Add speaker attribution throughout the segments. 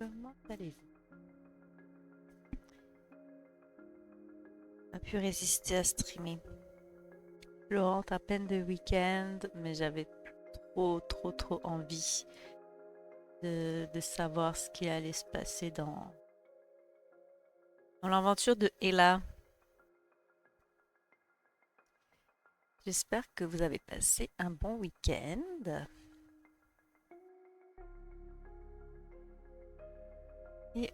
Speaker 1: Comment allez-vous? Pas pu résister à streamer. Je rentre à peine de week-end, mais j'avais trop envie de savoir ce qui allait se passer dans l'aventure de Ella. J'espère que vous avez passé un bon week-end. Et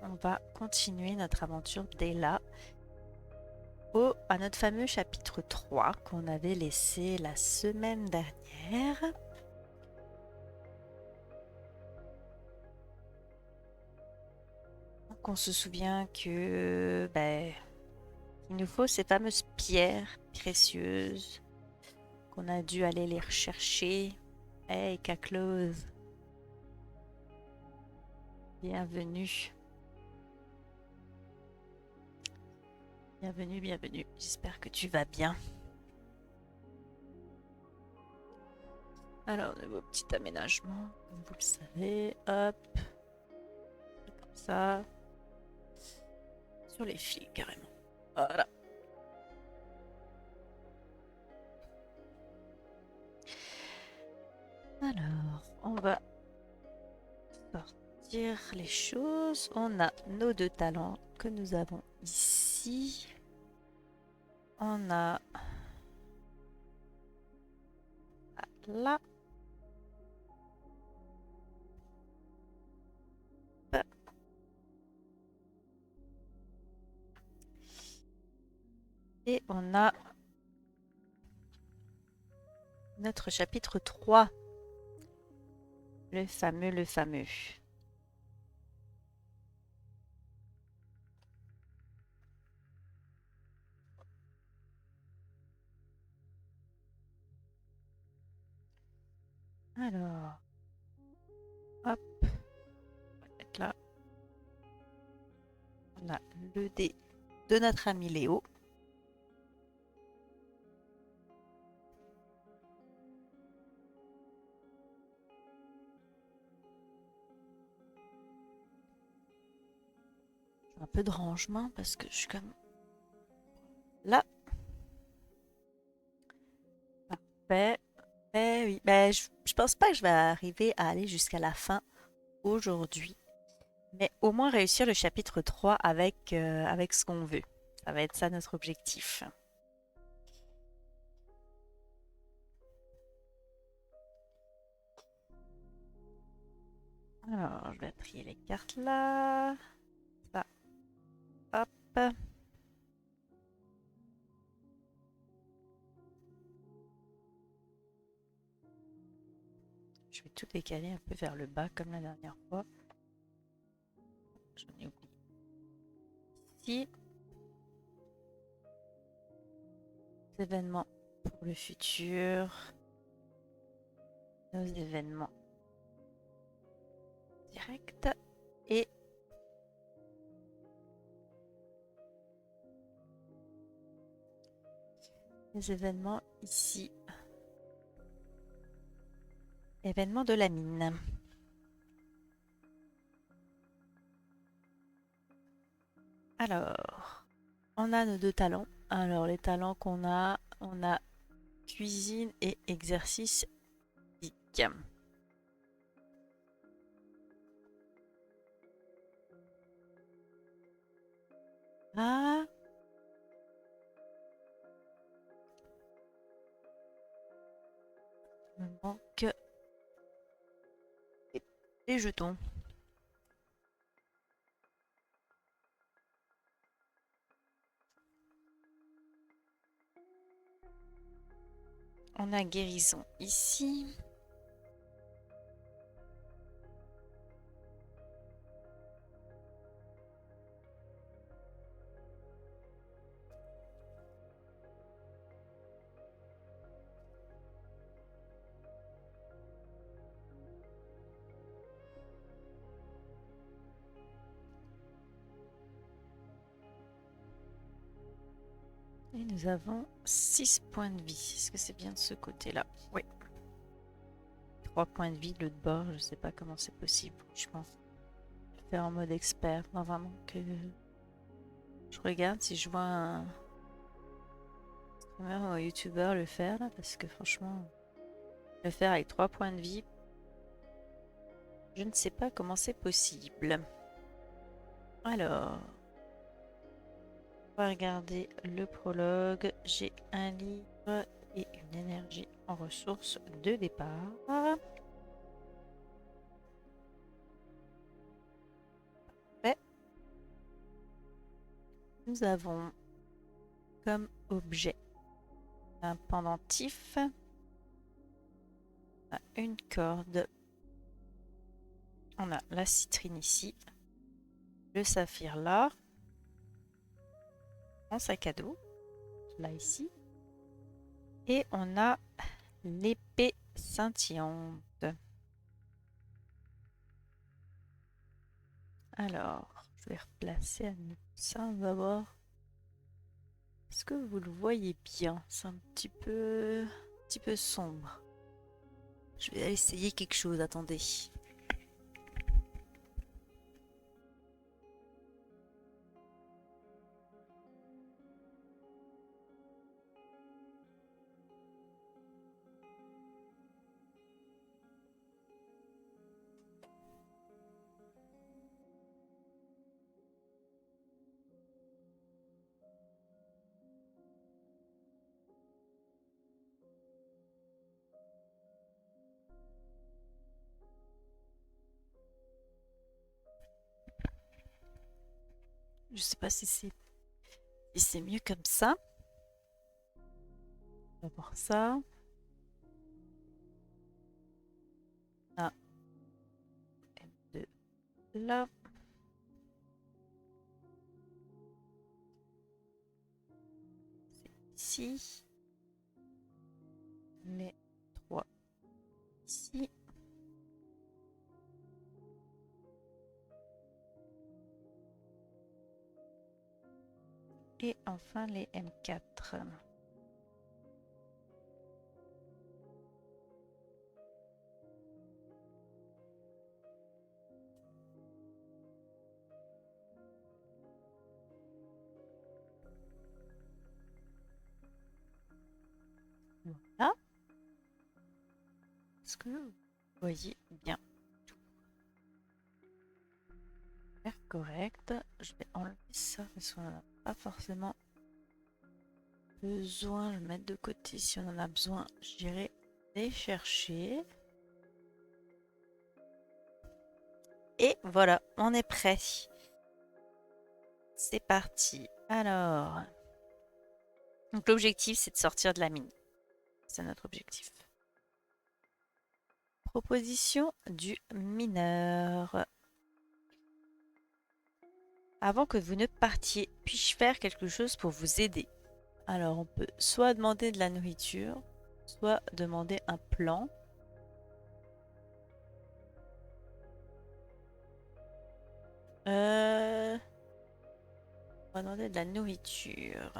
Speaker 1: on va continuer notre aventure d'Ella à notre fameux chapitre 3 qu'on avait laissé la semaine dernière. Donc on se souvient que il nous faut ces fameuses pierres précieuses qu'on a dû aller les rechercher. Hey, Caclose, bienvenue. Bienvenue. J'espère que tu vas bien. Alors, de vos petits aménagements, comme vous le savez, hop, comme ça, sur les fils carrément. Voilà. Alors, on va sortir les choses. On a nos deux talents que nous avons ici. On a là. Et on a notre chapitre 3. Le fameux. Alors, hop, on va mettre là. On a le dé de notre ami Léo. Un peu de rangement parce que je suis comme là. Parfait. Oui. Je pense pas que je vais arriver à aller jusqu'à la fin aujourd'hui. Mais au moins réussir le chapitre 3 avec ce qu'on veut. Ça va être ça notre objectif. Alors, je vais trier les cartes là. Ça, hop. Je vais tout décaler un peu vers le bas comme la dernière fois. J'en ai oublié. Ici. Événements pour le futur. Nos événements directs. Et les événements ici. Événements de la mine. Alors, on a nos deux talents. Alors, les talents qu'on a, on a cuisine et exercice physique. Ah, il me manque les jetons. On a guérison ici. Et nous avons 6 points de vie. Est-ce que c'est bien de ce côté-là? Oui. 3 points de vie de l'autre bord. Je ne sais pas comment c'est possible, franchement. faire en mode expert. Non, vraiment que je regarde si je vois un streamer ou un youtubeur le faire là, parce que franchement, le faire avec 3 points de vie, je ne sais pas comment c'est possible. Alors, on va regarder le prologue. J'ai un livre et une énergie en ressources de départ. Ouais. Nous avons comme objet un pendentif, une corde, on a la citrine ici, le saphir là, en sac à dos, là ici, et on a l'épée scintillante. Alors, je vais replacer à nouveau ça, on va voir. Est-ce que vous le voyez bien? C'est un petit peu sombre. Je vais essayer quelque chose, attendez. Je sais pas si c'est mieux comme ça. On va voir ça. Ah, M2 là. C'est ici. Les 3 ici. Et enfin les M4. Voilà. Est-ce que vous voyez bien tout? Correct. Je vais enlever ça parce qu'on n'en a pas forcément besoin. Je vais le mettre de côté. Si on en a besoin, j'irai les chercher. Et voilà, on est prêt. C'est parti. Alors, donc l'objectif, c'est de sortir de la mine. C'est notre objectif. Proposition du mineur. Avant que vous ne partiez, puis-je faire quelque chose pour vous aider? Alors, on peut soit demander de la nourriture, soit demander un plan. On va demander de la nourriture.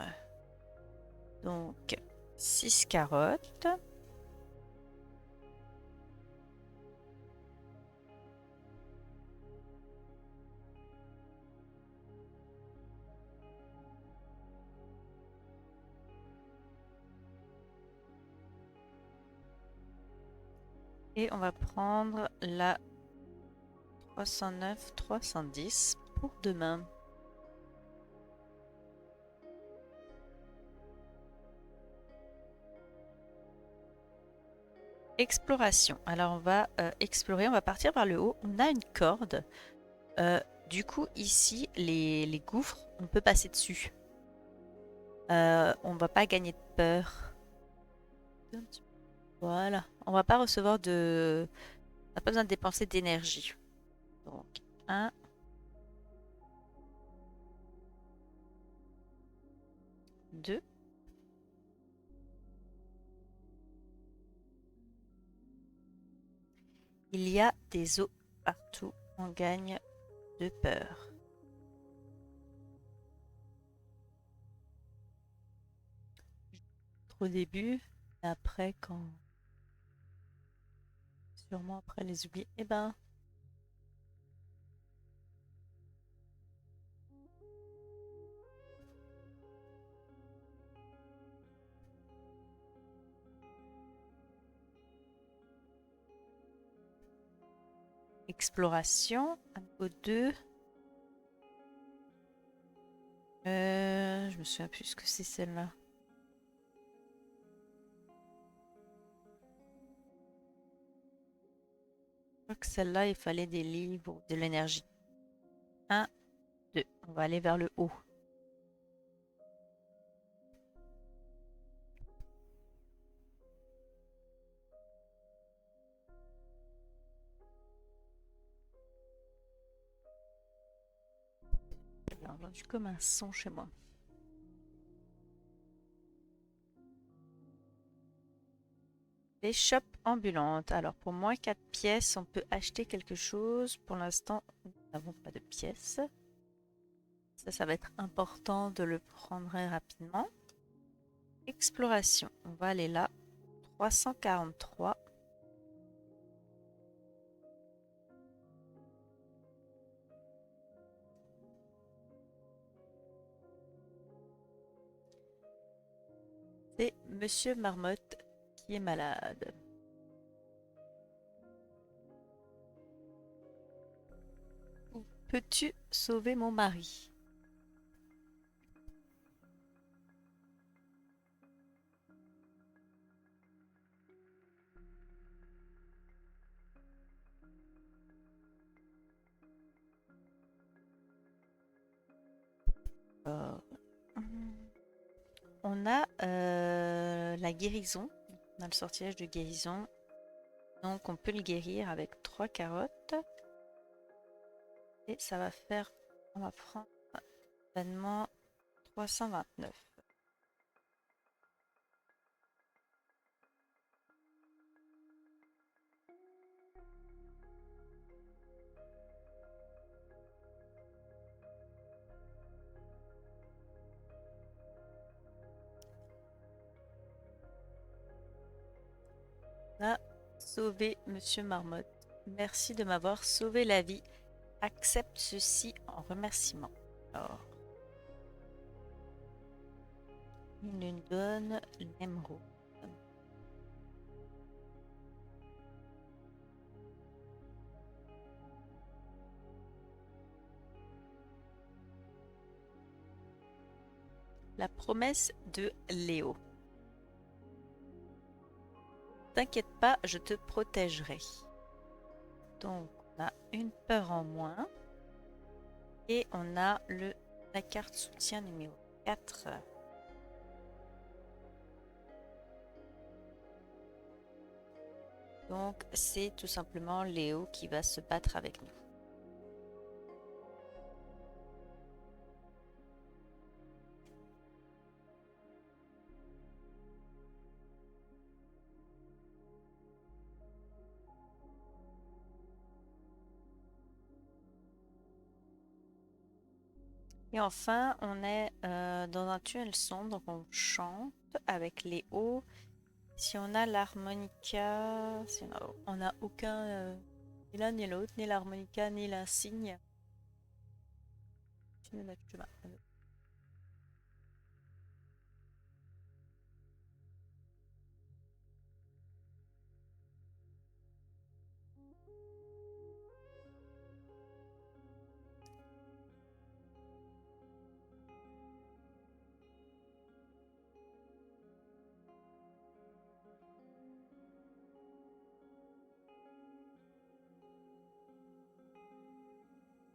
Speaker 1: Donc, 6 carottes. Et on va prendre la 309, 310 pour demain. Exploration. Alors on va explorer, on va partir par le haut. On a une corde. Du coup ici, les gouffres, on peut passer dessus. On va pas gagner de peur. Voilà. On va pas recevoir de... On n'a pas besoin de dépenser d'énergie. Donc, 1, 2. Il y a des os partout. On gagne de peur. Au début, et après quand... Sûrement après les oublier. Eh ben, exploration, à niveau 2. Je me souviens plus ce que c'est celle-là. Je crois que celle-là, il fallait des livres ou de l'énergie. 1, 2. On va aller vers le haut. J'ai entendu comme un son chez moi. Les shops ambulantes. Alors, pour moins 4 pièces, on peut acheter quelque chose. Pour l'instant, nous n'avons pas de pièces. Ça va être important de le prendre rapidement. Exploration. On va aller là. 343. C'est Monsieur Marmotte qui est malade. Peux-tu sauver mon mari? Euh, On a la guérison. On a le sortilège de guérison. Donc on peut le guérir avec 3 carottes. Et ça va faire... On va prendre événement 329. On a sauvé Monsieur Marmotte. Merci de m'avoir sauvé la vie. Accepte ceci en remerciement. Alors, il nous donne l'émeraude. La promesse de Léo. T'inquiète pas, je te protégerai. Donc, on a une peur en moins. Et on a la carte soutien numéro 4. Donc, c'est tout simplement Léo qui va se battre avec nous. Et enfin, on est dans un tunnel sombre, donc on chante avec les hauts. Si on a l'harmonica, si on n'a aucun, ni l'un ni l'autre, ni l'harmonica, ni l'insigne.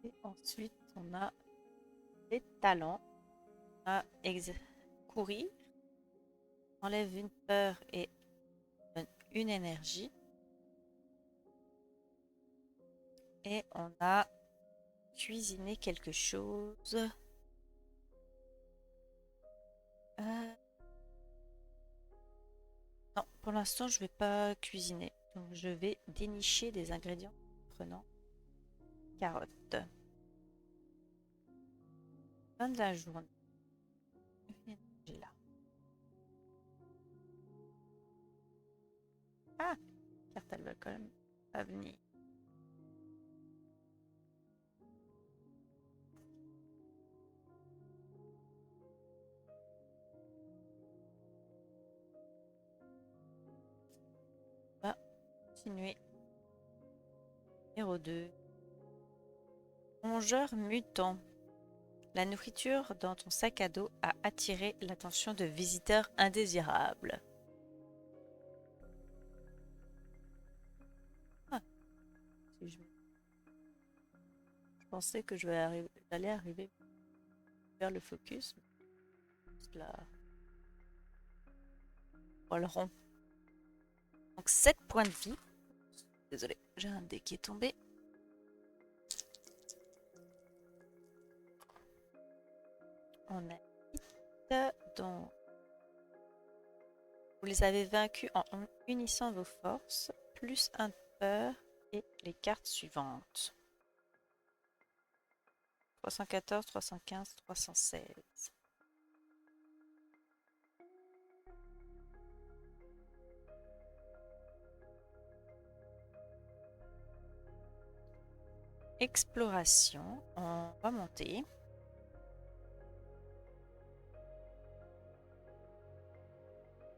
Speaker 1: Et ensuite, on a les talents à courir, enlève une peur et donne une énergie. Et on a cuisiné quelque chose. Non, pour l'instant, je vais pas cuisiner. Donc, je vais dénicher des ingrédients en prenant carottes. Fin de la journée. J'ai là. Ah, carte elle va quand même pas venir. On va continuer Numéro 2. Rongeur mutant. La nourriture dans ton sac à dos a attiré l'attention de visiteurs indésirables. Ah, si je pensais que j'allais arriver vers le focus. Là, oh, le rond. Donc 7 points de vie. Désolée, j'ai un dé qui est tombé. On a 8. Donc, vous les avez vaincus en unissant vos forces, plus un de peur et les cartes suivantes. 314, 315, 316. Exploration, on va monter.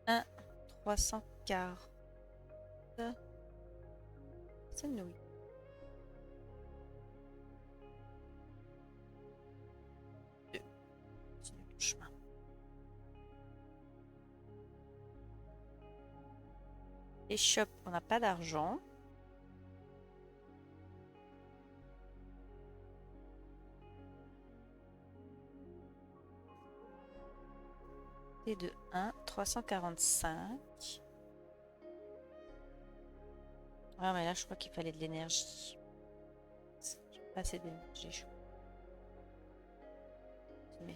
Speaker 1: Un 340. C'est nouille. Deux. Continue le chemin. Échoppe, on n'a pas d'argent. T de 1, 345. Ah mais là je crois qu'il fallait de l'énergie. J'ai pas assez d'énergie. Je... Mais...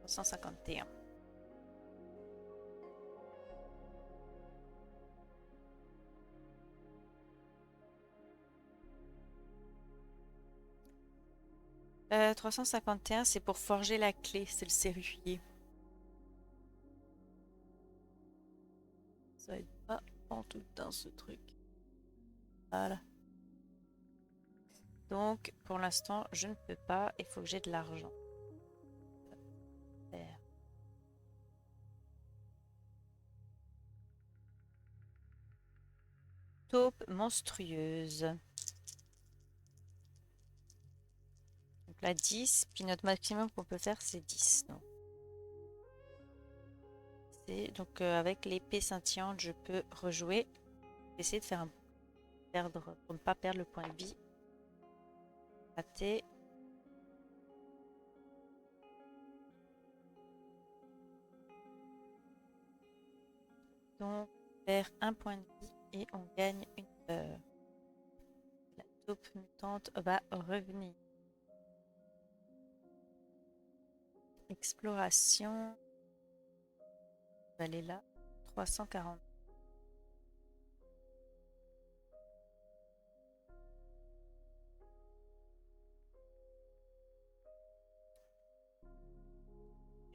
Speaker 1: 351. Euh, 351, c'est pour forger la clé, c'est le serrurier. Ça aide pas en tout dans ce truc. Voilà. Donc, pour l'instant, je ne peux pas. Il faut que j'ai de l'argent. Taupe monstrueuse. Donc là, 10. Puis notre maximum qu'on peut faire, c'est 10. Donc avec l'épée scintillante, je peux rejouer. Essayer de faire pour ne pas perdre le point de vie. Raté. Donc, on perd un point de vie et on gagne une peur. La taupe mutante va revenir. Exploration. On va aller là. 340.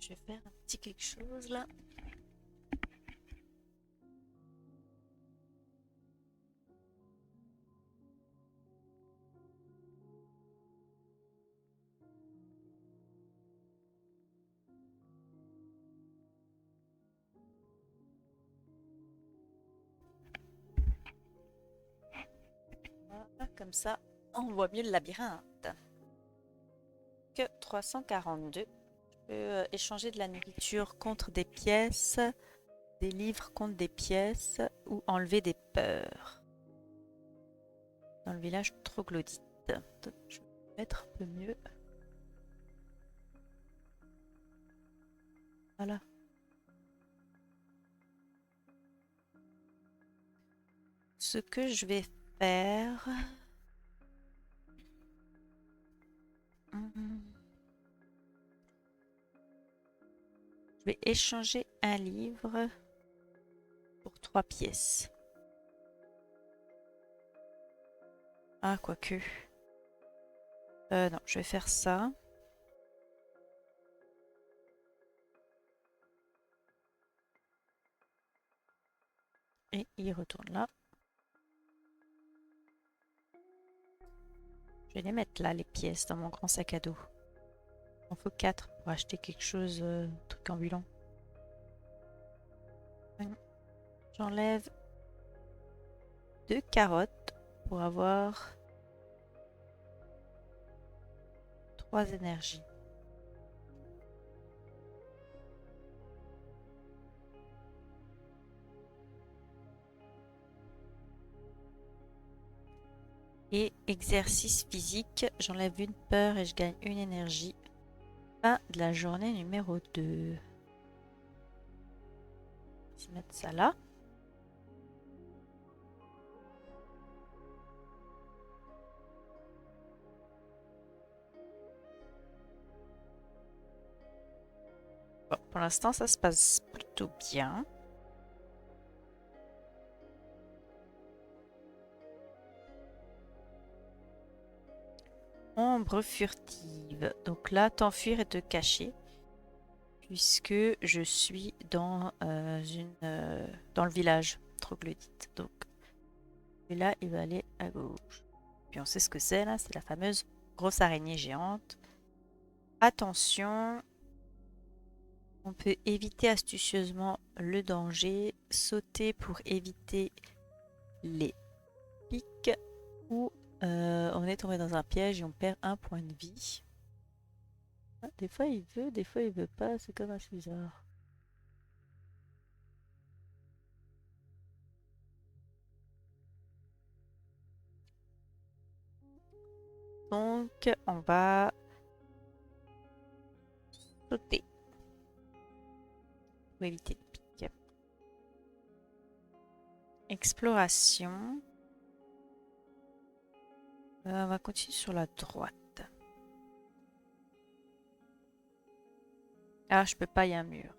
Speaker 1: Je vais faire un petit quelque chose là. Voilà, comme ça, on voit mieux le labyrinthe. Que 342. Je peux échanger de la nourriture contre des pièces, des livres contre des pièces ou enlever des peurs. Dans le village troglodyte. Je vais mettre un peu mieux. Voilà. Ce que je vais faire... Je vais échanger un livre pour 3 pièces. Ah, quoique. Non, je vais faire ça. Et il retourne là. Je vais les mettre là, les pièces, dans mon grand sac à dos. Il en faut 4 pour acheter quelque chose, truc ambulant. J'enlève 2 carottes pour avoir 3 énergies. Et exercice physique, j'enlève une peur et je gagne une énergie. Fin de la journée numéro 2. Je vais mettre ça là. Bon, pour l'instant, ça se passe plutôt bien. Ombre furtive. Donc là, t'enfuir et te cacher. Puisque je suis dans, dans le village troglodyte. Donc, et là, il va aller à gauche. Puis on sait ce que c'est là, c'est la fameuse grosse araignée géante. Attention, on peut éviter astucieusement le danger, sauter pour éviter les pics ou on est tombé dans un piège et on perd un point de vie. Ah, des fois il veut, des fois il veut pas, c'est comme assez bizarre. Donc on va sauter pour éviter les pics. Exploration. On va continuer sur la droite. Ah, je peux pas, il y a un mur.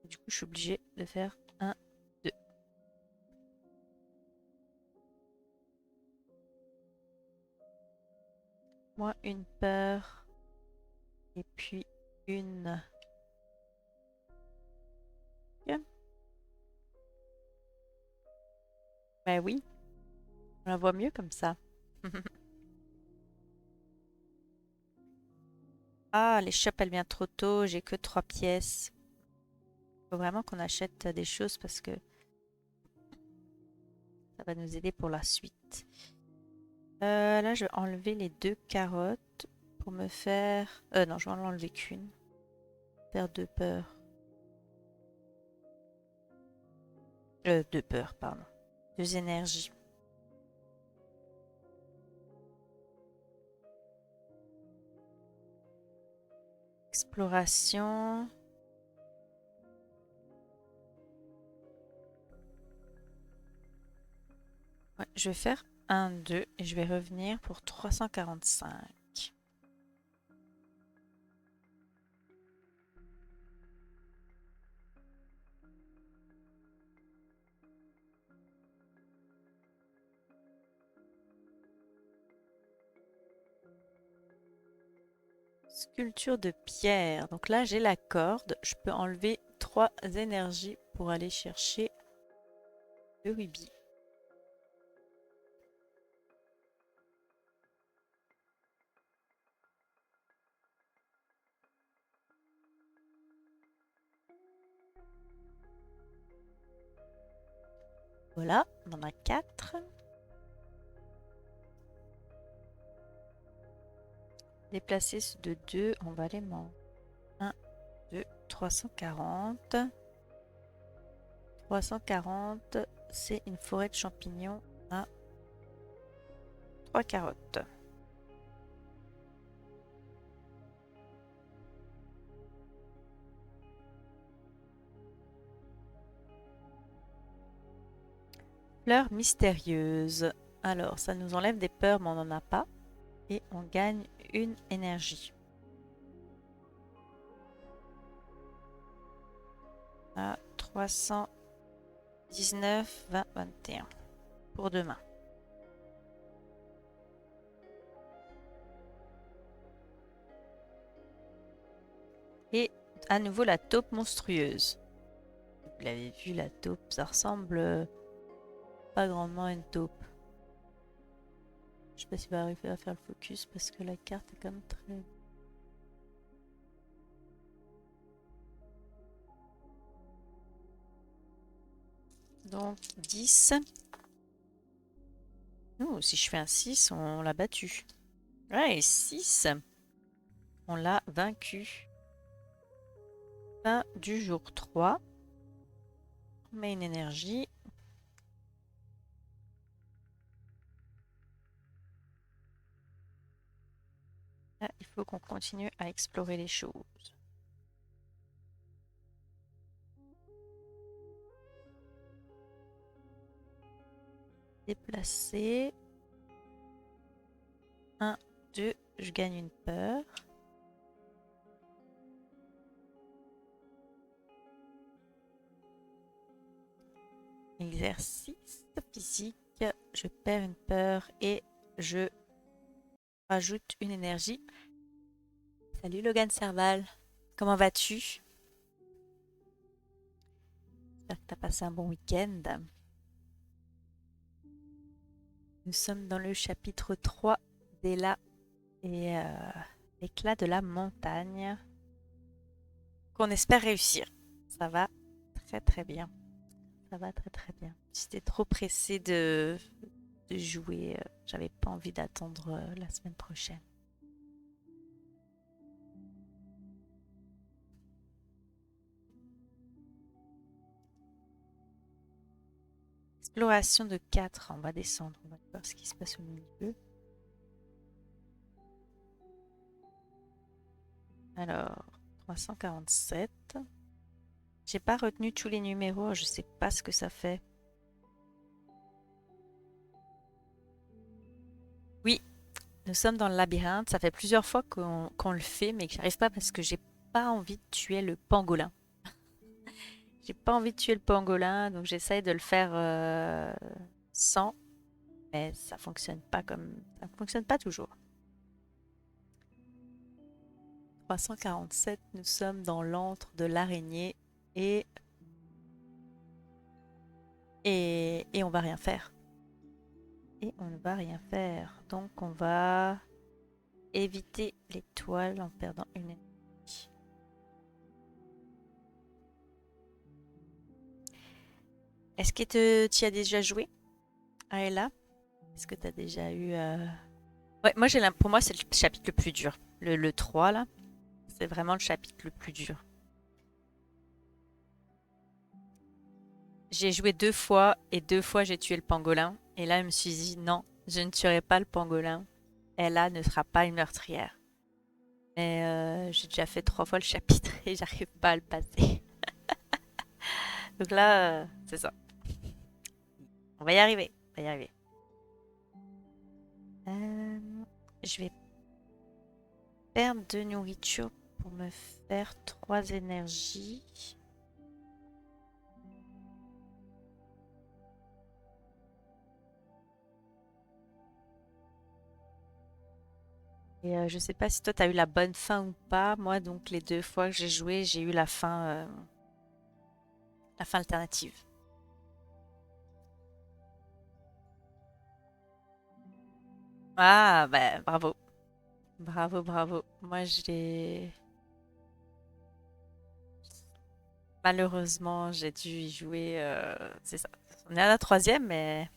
Speaker 1: Du coup, je suis obligée de faire un, deux. Moi, une peur. Et puis une. Yeah. Ben oui, on la voit mieux comme ça. Ah, l'échoppe, elle vient trop tôt. J'ai que 3 pièces. Faut vraiment qu'on achète des choses parce que ça va nous aider pour la suite. Là, je vais enlever les 2 carottes pour me faire... non, je vais en enlever qu'une. Faire 2 peurs. 2 peurs, pardon. 2 énergies. Exploration. Ouais, je vais faire 1, 2 et je vais revenir pour 345. Sculpture de pierre. Donc là, j'ai la corde. Je peux enlever 3 énergies pour aller chercher le rubis. Voilà, on en a 4. Déplacer ceux de 2, on va les manger. 1, 2, 340. 340, c'est une forêt de champignons à 3 carottes. Fleur mystérieuse. Alors, ça nous enlève des peurs, mais on n'en a pas. Et on gagne une énergie. À 319, 20, 21. Pour demain. Et à nouveau la taupe monstrueuse. Vous l'avez vu, la taupe, ça ressemble pas grandement à une taupe. Je sais pas s'il va arriver à faire le focus parce que la carte est quand même très... Donc 10. Oh, si je fais un 6, on l'a battu. Ouais, 6. On l'a vaincu. Fin du jour 3. On met une énergie. Là, il faut qu'on continue à explorer les choses. Déplacer. 1, 2, je gagne une peur. Exercice physique. Je perds une peur et je rajoute une énergie. Salut Logan Serval. Comment vas-tu? J'espère que tu as passé un bon week-end. Nous sommes dans le chapitre 3 d'Ella et l'éclat de la montagne. Qu'on espère réussir. Ça va très très bien. Ça va très très bien. J'étais trop pressée de jouer. J'avais pas envie d'attendre la semaine prochaine. Exploration de 4. On va descendre. On va voir ce qui se passe au milieu. Alors, 347. J'ai pas retenu tous les numéros. Je sais pas ce que ça fait. Oui, nous sommes dans le labyrinthe. Ça fait plusieurs fois qu'on le fait, mais que j'arrive pas parce que j'ai pas envie de tuer le pangolin. J'ai pas envie de tuer le pangolin, donc j'essaye de le faire sans, mais ça fonctionne pas comme ça fonctionne pas toujours. 347, nous sommes dans l'antre de l'araignée et, et on va rien faire. Et on ne va rien faire. Donc on va éviter l'étoile en perdant une énergie. Est-ce que tu y as déjà joué à Ella? Est-ce que tu as déjà eu... Ouais, moi pour moi c'est le chapitre le plus dur. Le 3 là, c'est vraiment le chapitre le plus dur. J'ai joué 2 fois et 2 fois j'ai tué le pangolin. Et là, je me suis dit non, je ne tuerai pas le pangolin. Ella ne sera pas une meurtrière. Mais j'ai déjà fait 3 fois le chapitre et j'arrive pas à le passer. Donc là, c'est ça. On va y arriver. On va y arriver. Euh, je vais perdre de nourriture pour me faire 3 énergies. Et je sais pas si toi, tu as eu la bonne fin ou pas. Moi, donc, les 2 fois que j'ai joué, j'ai eu la fin alternative. Ah, bah, bravo. Bravo, bravo. Moi, j'ai... Malheureusement, j'ai dû y jouer... c'est ça. On est à la troisième, mais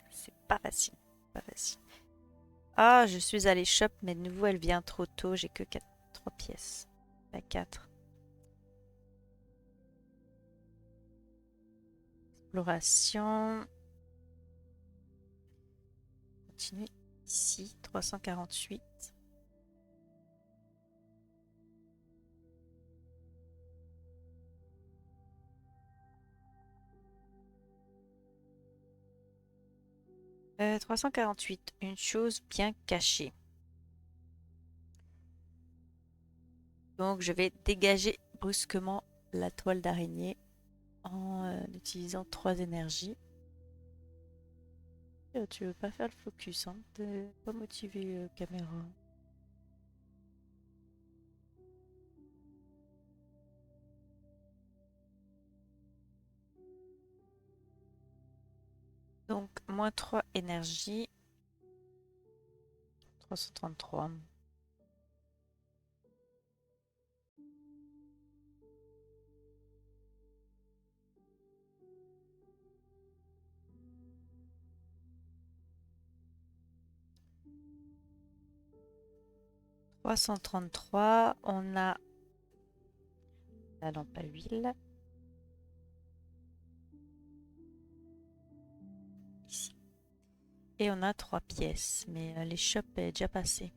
Speaker 1: c'est pas facile. Pas facile. Ah, je suis allée shop, mais de nouveau, elle vient trop tôt. J'ai que 3 pièces. Pas 4. Exploration. Continuer ici. 348. 348. Une chose bien cachée. Donc, je vais dégager brusquement la toile d'araignée en utilisant 3 énergies. Tu veux pas faire le focus, hein? T'es pas motivé, caméra. Donc, moins 3 énergie. 333. 333. On a la lampe à huile. Ici. Et on a 3 pièces. Mais les shops est déjà passé.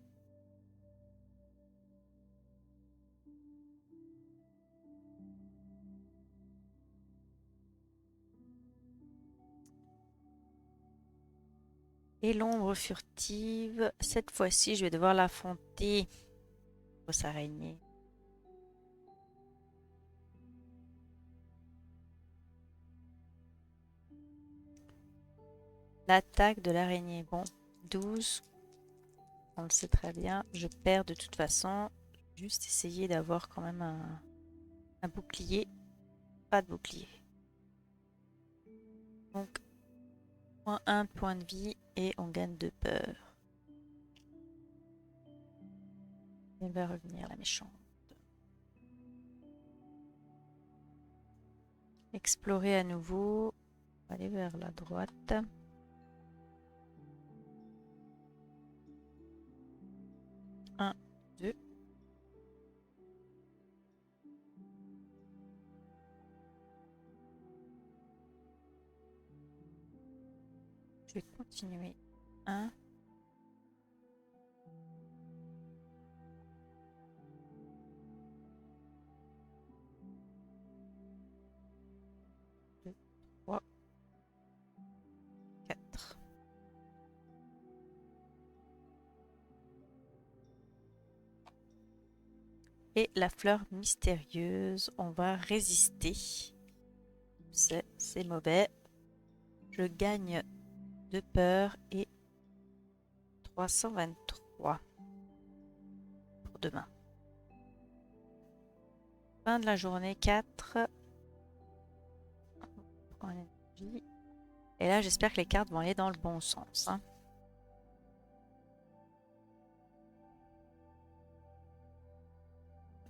Speaker 1: Et l'ombre furtive. Cette fois-ci, je vais devoir l'affronter. Grosse araignée. L'attaque de l'araignée. Bon, 12. On le sait très bien. Je perds de toute façon. Juste essayer d'avoir quand même un bouclier. Pas de bouclier. Donc, moins 1 point de vie et on gagne de peur. Elle va revenir la méchante. Explorer à nouveau. On va aller vers la droite. Un, deux. Je vais continuer. 1. 2, 3, 4. Et la fleur mystérieuse, on va résister. C'est mauvais. Je gagne de peur et 323 pour demain. Fin de la journée 4. En énergie. Et là, j'espère que les cartes vont aller dans le bon sens. Hein.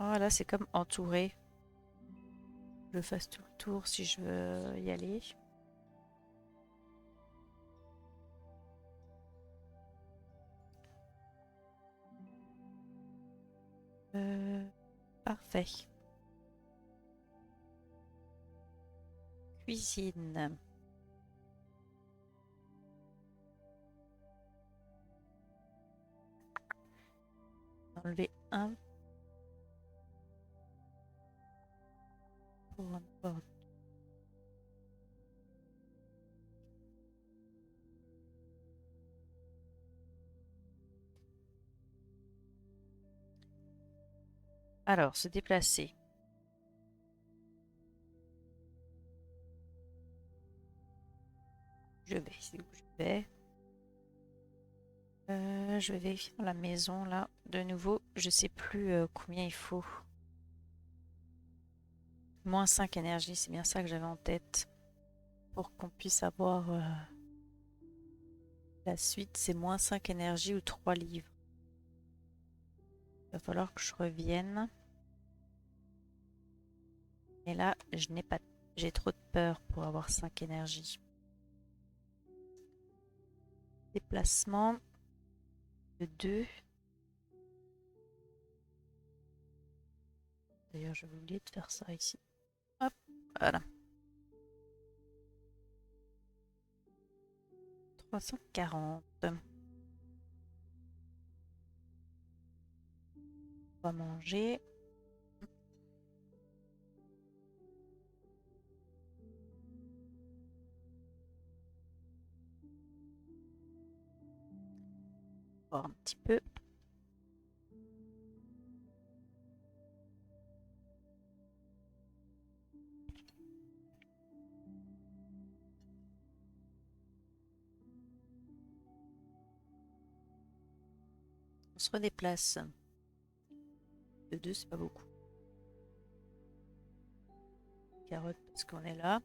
Speaker 1: Oh, là, c'est comme entouré. Je fasse tout le tour si je veux y aller. Parfait. Cuisine. Enlever un pour en avoir. Alors, se déplacer. Je vais, c'est où je vais. Je vais vérifier dans la maison là. De nouveau, je sais plus combien il faut. Moins 5 énergie, c'est bien ça que j'avais en tête. Pour qu'on puisse avoir la suite, c'est moins 5 énergie ou 3 livres. Il va falloir que je revienne. Et là, je n'ai pas. J'ai trop de peur pour avoir 5 énergies. Déplacement de 2. D'ailleurs, j'avais oublié de faire ça ici. Hop, voilà. 340. On va manger. Voir un petit peu. On se redéplace. De 2, c'est pas beaucoup. Carotte parce qu'on est là.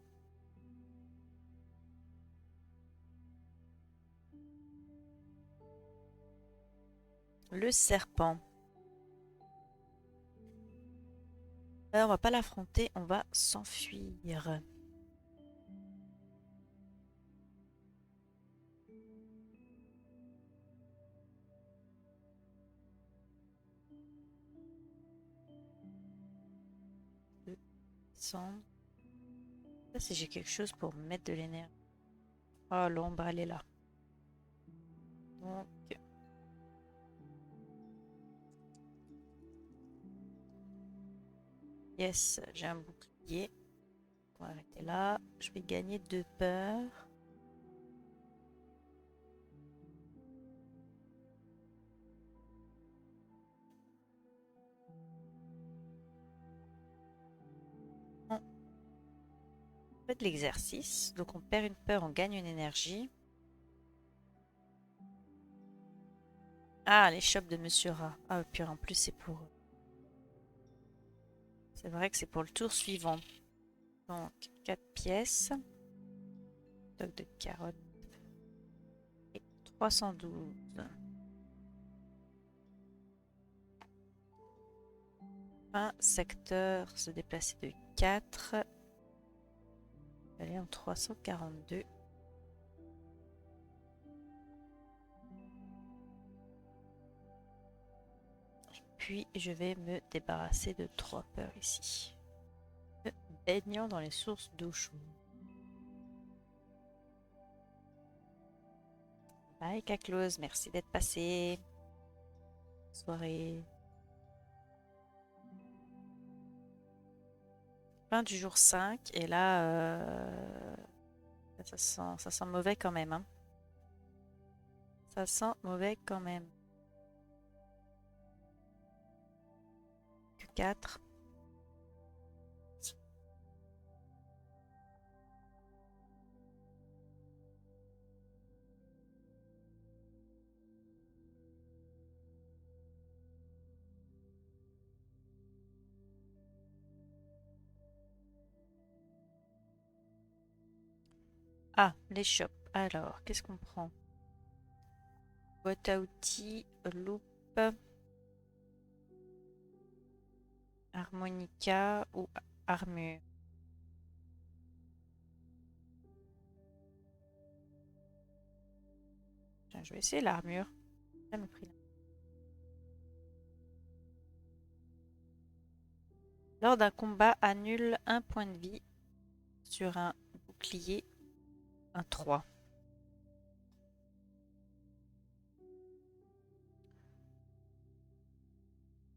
Speaker 1: Le serpent. On va pas l'affronter, on va s'enfuir. descendre. Ça, si j'ai quelque chose pour mettre de l'énergie. Oh, l'ombre, elle est là. Donc, yes, j'ai un bouclier. On va arrêter là. Je vais gagner 2 peurs. On fait de l'exercice. Donc, on perd une peur, on gagne une énergie. Ah, les shops de Monsieur Rat. Ah, puis en plus, c'est pour... C'est vrai que c'est pour le tour suivant. Donc, 4 pièces. Stock de carottes. Et 312. Un secteur se déplacer de 4. Aller en 342. Puis je vais me débarrasser de 3 peurs ici. Baignant dans les sources d'eau chaude. Bye Caclose, merci d'être passé. Soirée. Fin du jour 5 et là ça sent mauvais quand même. Hein. Ça sent mauvais quand même. Que 4. Ah, les shops. Alors, qu'est-ce qu'on prend? Boîte à outils, loupe, harmonica ou armure. Tiens, je vais essayer l'armure. Jamais pris. Lors d'un combat, annule un point de vie sur un bouclier, un 3.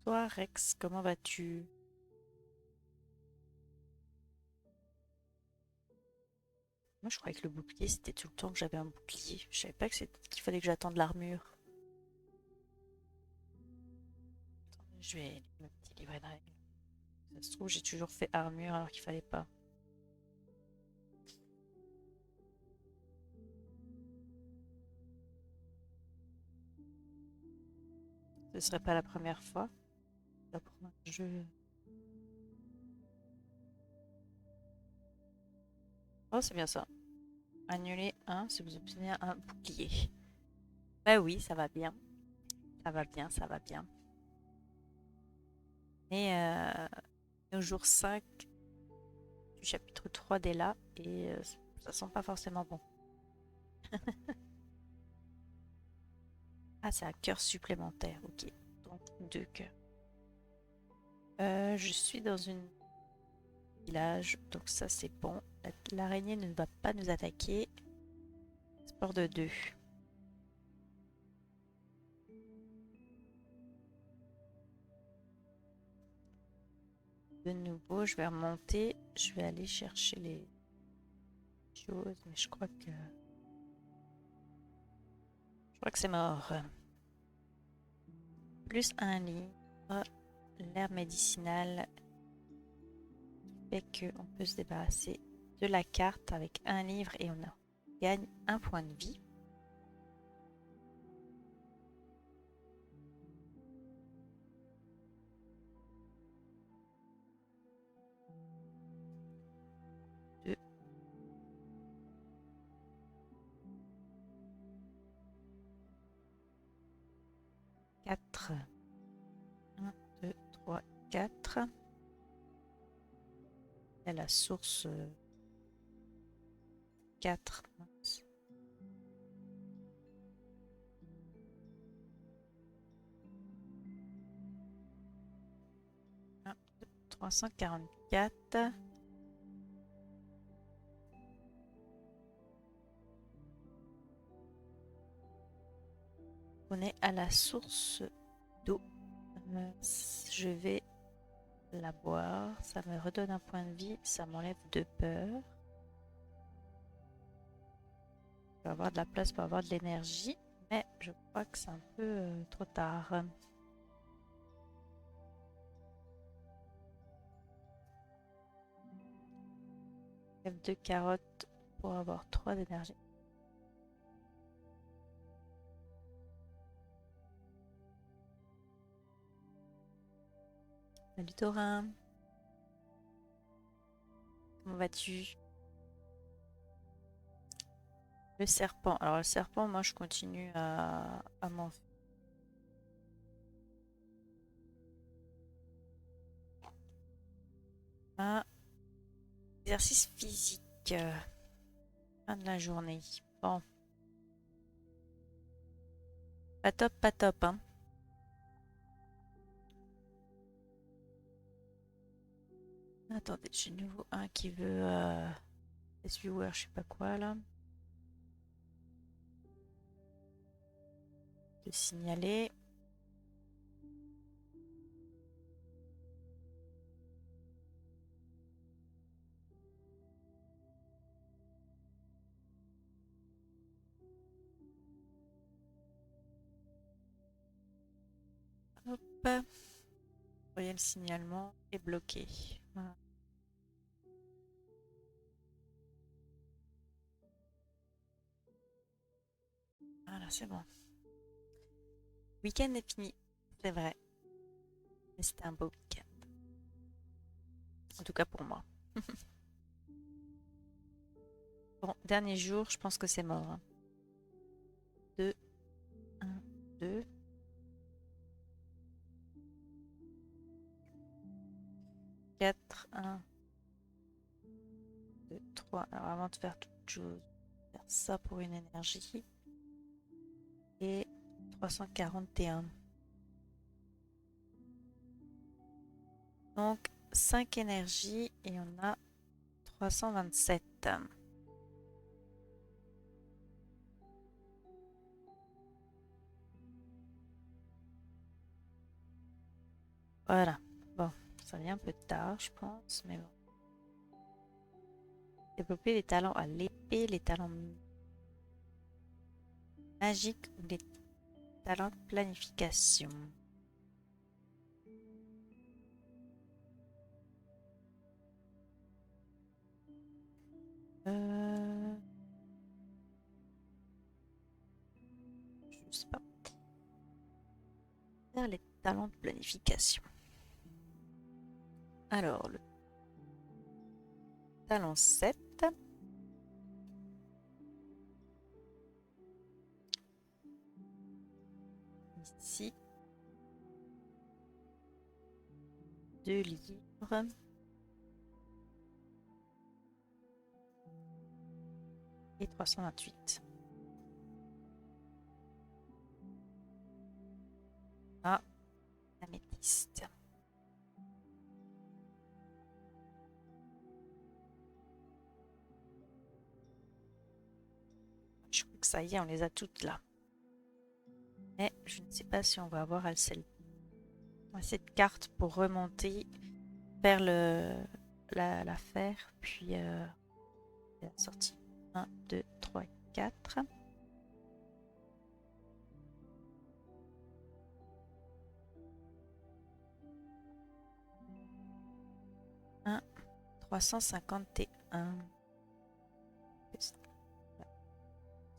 Speaker 1: Toi, Rex, comment vas-tu? Moi, je croyais que le bouclier, c'était tout le temps que j'avais un bouclier. Je savais pas que qu'il fallait que j'attende l'armure. Je vais lire le petit livret de règles. Ça se trouve, j'ai toujours fait armure alors qu'il fallait pas. Ce serait pas la première fois. Ça pour un jeu. Oh, c'est bien ça. Annuler un si vous obtenez un bouclier. Bah oui, ça va bien. Ça va bien, ça va bien. Et au jour 5 du chapitre 3 d'Ella et ça sent pas forcément bon. Ah, c'est un cœur supplémentaire, ok. Donc 2 cœurs. Je suis dans une village, donc ça c'est bon. L'araignée ne va pas nous attaquer. Sport de 2. De nouveau, je vais remonter. Je vais aller chercher les choses, mais je crois que... Je crois que c'est mort. Plus un livre. L'herbe médicinale fait qu'on peut se débarrasser de la carte avec un livre et on gagne un point de vie. Deux. 4. 1, 2, 3, 4. Et la source 4. 1, 2, 344. On est à la source d'eau. Je vais la boire. Ça me redonne un point de vie. Ça m'enlève de peur. Je vais avoir de la place pour avoir de l'énergie. Mais je crois que c'est un peu trop tard. Lève 2 carottes pour avoir 3 d'énergie. Salut Thorin. Comment vas-tu? Le serpent. Alors le serpent, moi je continue à m'en faire. Un exercice physique. Fin de la journée. Bon. Pas top, hein. Attendez, j'ai nouveau un qui veut viewer, je sais pas quoi là. Le signaler. Hop. Vous voyez, le signalement est bloqué. Voilà. Voilà, c'est bon. Week-end est fini, c'est vrai. Mais c'était un beau week-end. En tout cas pour moi. Bon, dernier jour, je pense que c'est mort. 2, 1, 2. 4, 1, 2, 3. Alors avant de faire toute chose, faire ça pour une énergie. Et 341. Donc 5 énergies et on a 327. Voilà. Bon, ça vient un peu tard, je pense, mais bon. Développer les talents à l'épée, les talents magiques ou les talents de planification. Euh... Je sais pas. Faire les talents de planification. Alors, le talent 7. Ici. 2 livres. Et 328. Ah, améthyste. Je crois que ça y est, on les a toutes là. Mais je ne sais pas si on va avoir cette carte pour remonter, faire la faire, puis la sortie. 1, 2, 3, 4. 1, 351. C'est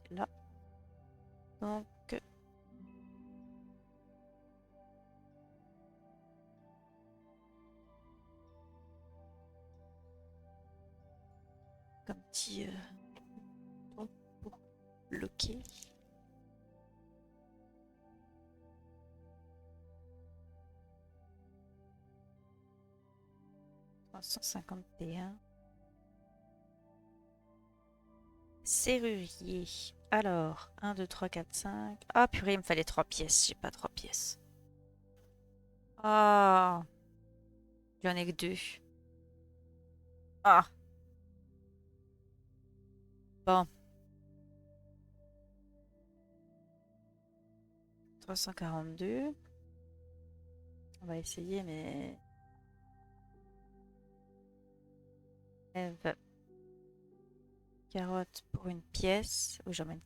Speaker 1: là. Donc, comme petit pour bloquer. « 351. Serrurier. Alors, 1, 2, 3, 4, 5. Ah, purée, il me fallait 3 pièces. J'ai pas 3 pièces. Ah, j'en ai que 2. Ah, bon. 342. On va essayer, mais... Ève. Carotte pour une pièce. Oui, j'emmène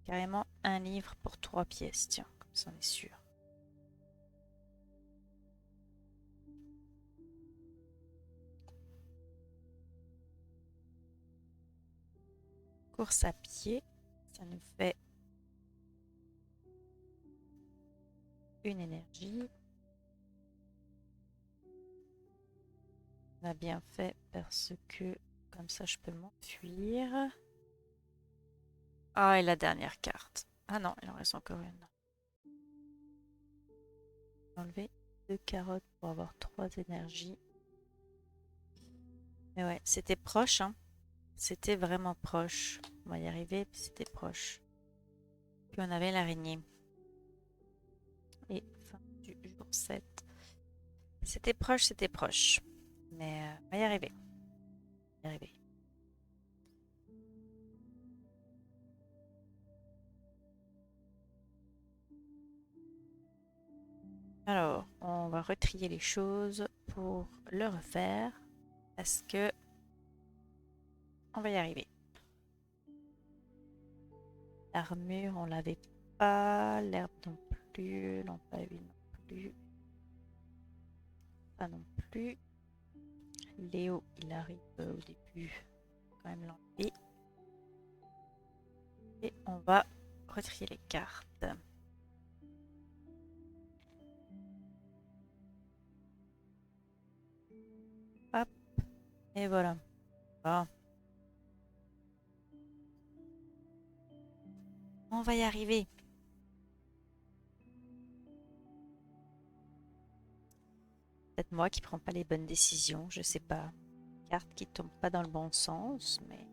Speaker 1: carrément un livre pour 3 pièces. Tiens, comme ça on est sûr. Course à pied. Ça nous fait une énergie. On a bien fait parce que comme ça je peux m'enfuir. Ah, et la dernière carte. Ah non, il en reste encore une. Enlever 2 carottes pour avoir 3 énergies. Mais ouais, c'était proche, hein. C'était vraiment proche. On va y arriver, puis c'était proche. Puis on avait l'araignée. Et fin du jour 7. C'était proche, c'était proche. Mais on va y arriver. On va y arriver. Alors, on va retrier les choses pour le refaire. Parce que on va y arriver. L'armure, on l'avait pas. L'herbe non plus. Lampe à huile non plus. Pas non plus. Léo, il arrive au début. Quand même l'enlever. Et on va retrier les cartes. Hop. Et voilà. Bon. On va y arriver. Peut-être moi qui prends pas les bonnes décisions, je sais pas. Carte qui tombe pas dans le bon sens, mais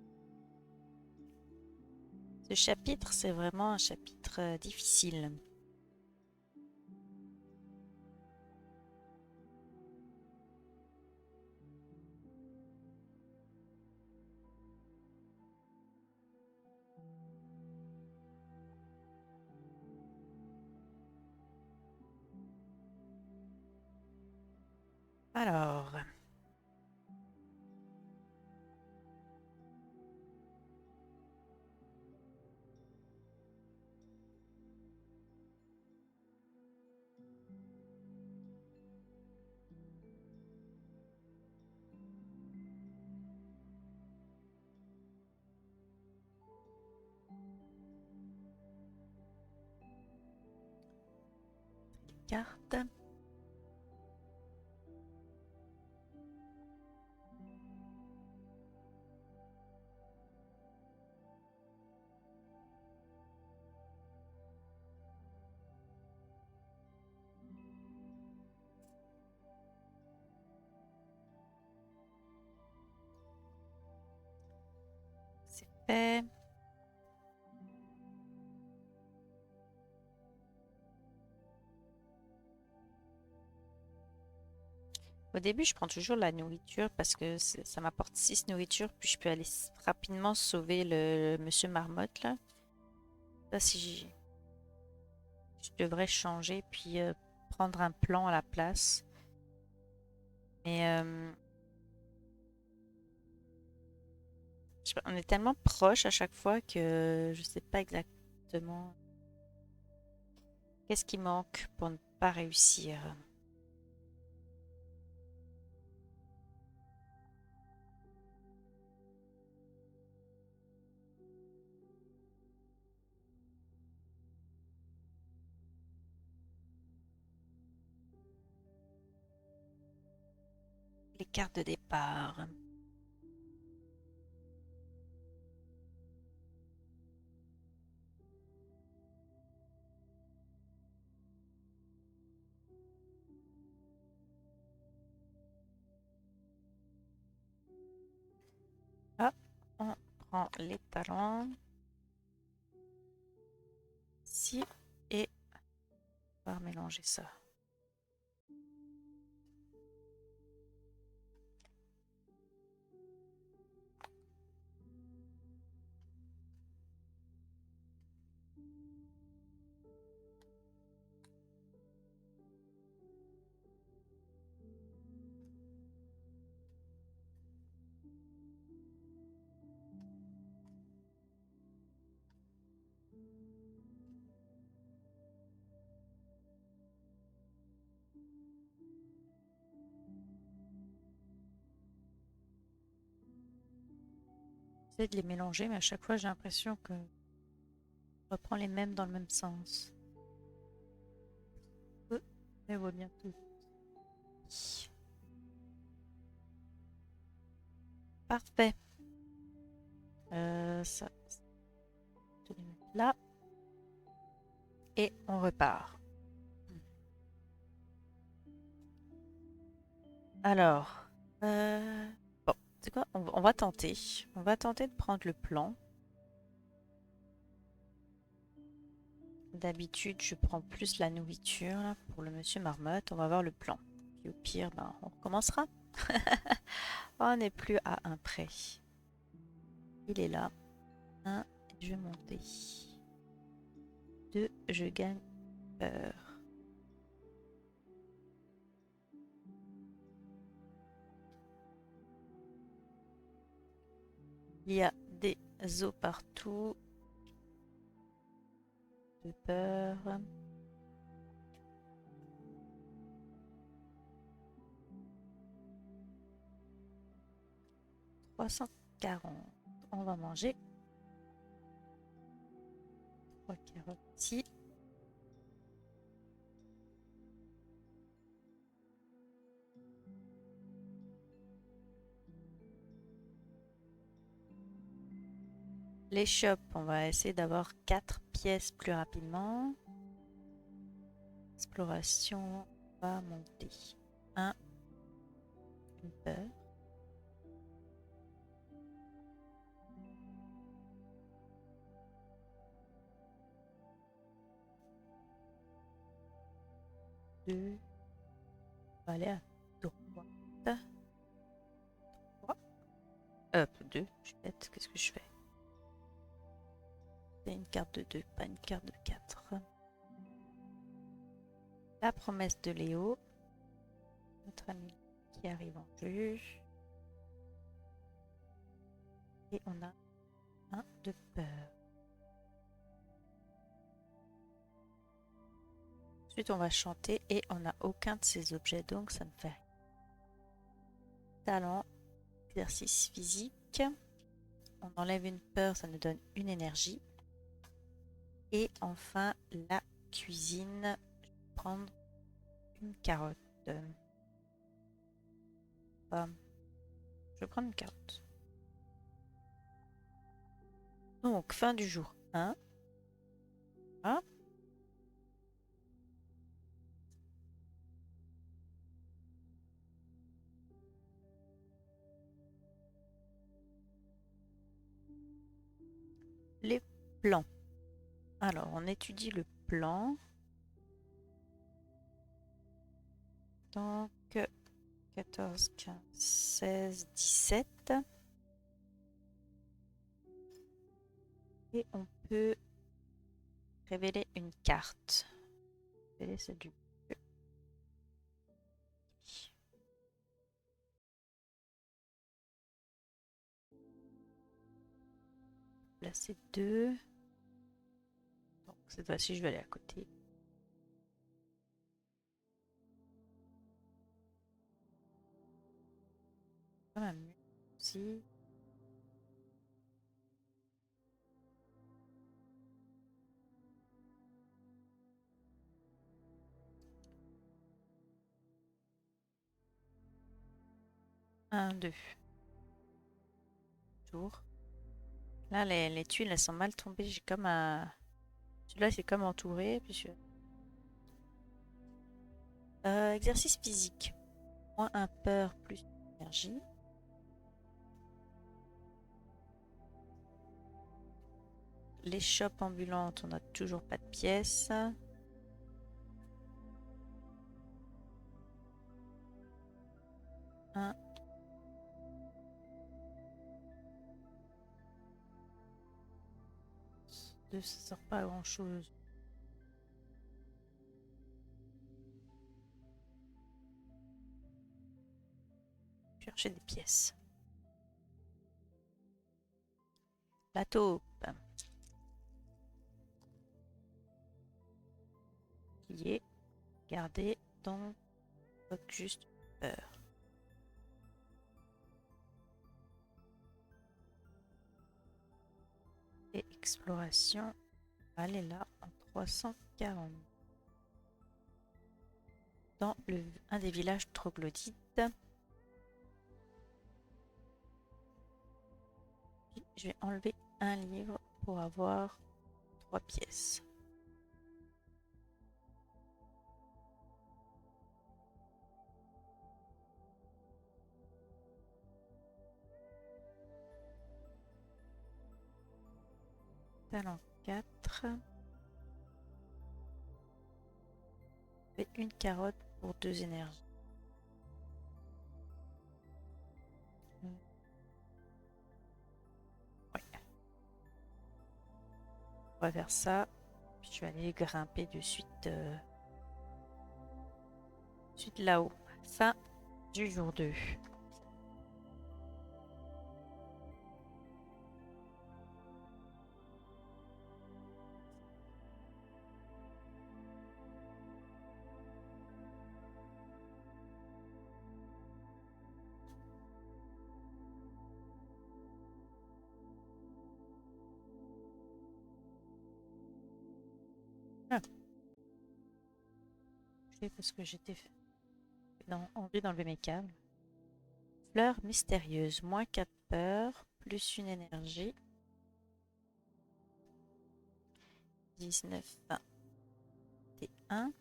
Speaker 1: ce chapitre, c'est vraiment un chapitre difficile. Alors, carte. C'est fait. Au début, je prends toujours la nourriture parce que ça m'apporte 6 nourritures, puis je peux aller rapidement sauver le monsieur Marmotte là. Ça, si je devrais changer puis prendre un plan à la place. Mais je sais pas, on est tellement proche à chaque fois que je sais pas exactement qu'est-ce qui manque pour ne pas réussir. Les cartes de départ. Hop, on prend les talons ici et on va mélanger ça. J'essaie de les mélanger, mais à chaque fois j'ai l'impression que je reprends les mêmes dans le même sens. Mais bon, bientôt. Parfait. Ça, je vais les mettre là. Et on repart. Alors, bon, c'est quoi? On va tenter. On va tenter de prendre le plan. D'habitude, je prends plus la nourriture là, pour le monsieur Marmotte. On va voir le plan. Puis au pire, ben, on recommencera. On n'est plus à un près. Il est là. 1, je vais monter. 2, je gagne peur. Il y a des os partout. De peur. 340. On va manger. 3 carottes ici. Les shops, on va essayer d'avoir 4 pièces plus rapidement. Exploration va monter. 1, une peur. Deux. On va aller à droite. 3. Hop, 2. Je suis bête, qu'est-ce que je fais? C'est une carte de 2, pas une carte de 4. La promesse de Léo. Notre ami qui arrive en jeu. Et on a un de peur. Ensuite, on va chanter et on n'a aucun de ces objets, donc ça ne fait rien. Talent, exercice physique. On enlève une peur, ça nous donne une énergie. Et enfin, la cuisine. Je vais prendre une carotte. Je vais prendre une carotte. Donc, fin du jour 1. Ah, les plans. Alors, on étudie le plan. Donc, 14, 15, 16, 17. Et on peut révéler une carte. Révéler celle du bleu. Placer 2. Donc, cette fois-ci, je vais aller à côté. Pas ma mue aussi. Un, deux. Tour. Là, les tuiles, elles sont mal tombées. J'ai comme un... Celui-là, c'est comme entouré. Puis exercice physique. Moins un peur, plus énergie. Les shops ambulantes, on n'a toujours pas de pièces. Un. Deux, ça sert pas à grand chose. Chercher des pièces. La taupe. Qui est gardée donc juste peur. exploration. Elle est là en 340. Dans un des villages troglodytes. Je vais enlever un livre pour avoir 3 pièces. Talent 4. Et une carotte pour 2 énergies. Ouais. On va faire ça. Puis je vais aller grimper de suite, là-haut. Fin du jour 2. Ah. Parce que j'étais envie d'enlever mes câbles. Fleur mystérieuse, moins 4 peurs, plus une énergie. 19, 20 et 1.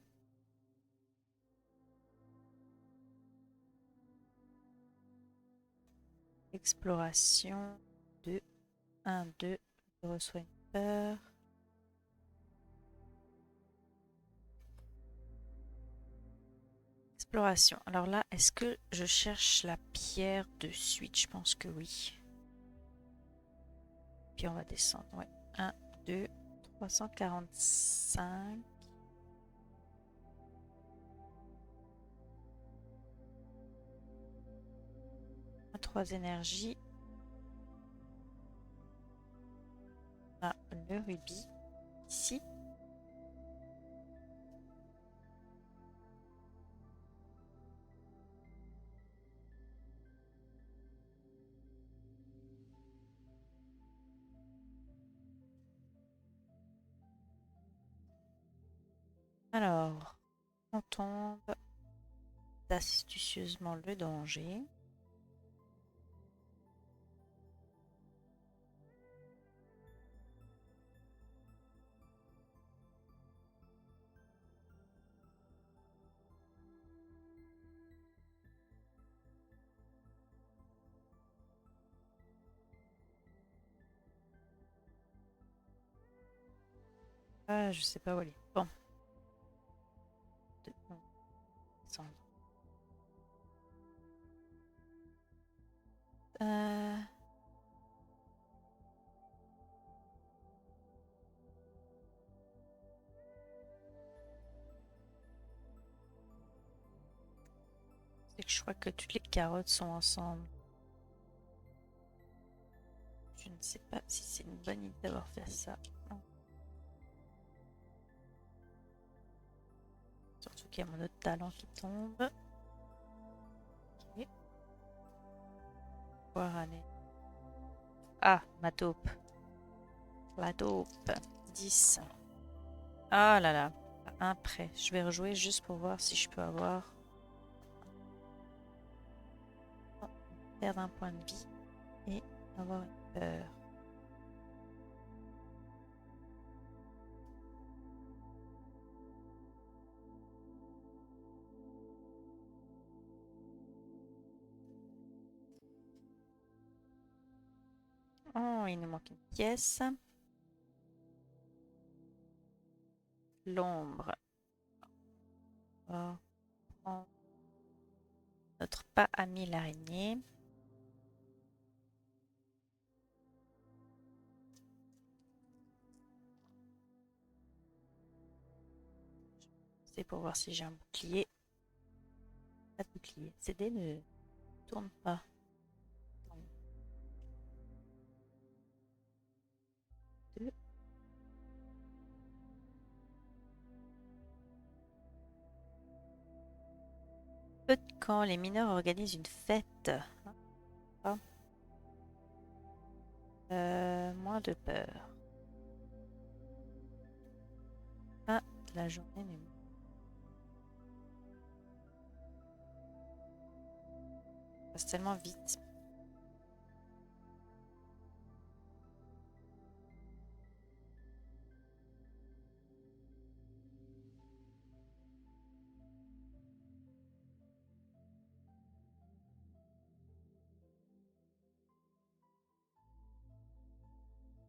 Speaker 1: Exploration 2, 1, 2. Je reçois une peur. Exploration. Alors là, est-ce que je cherche la pierre de suite? Je pense que oui. Puis on va descendre. Ouais. 1, 2, 345. 3 énergies. Ah, le rubis. Ici. Alors, on tombe astucieusement le danger. Ah, je sais pas où aller. Bon. On descend. C'est que je crois que toutes les carottes sont ensemble. Je ne sais pas si c'est une bonne idée d'avoir fait ça. Non. Surtout qu'il y a mon autre talent qui tombe. Ok. Voir aller. Ah, ma taupe. La taupe. 10. Ah là là. Un prêt. Je vais rejouer juste pour voir si je peux avoir. Perdre un point de vie. Et avoir une peur. Oh, il nous manque une pièce. L'ombre. On va prendre notre pas ami l'araignée. C'est pour voir si j'ai un bouclier. Pas de bouclier. Ces dés ne tournent pas. Deux. Peu de camps, les mineurs organisent une fête. Ah. Moins de peur. la journée, mais ça passe tellement vite.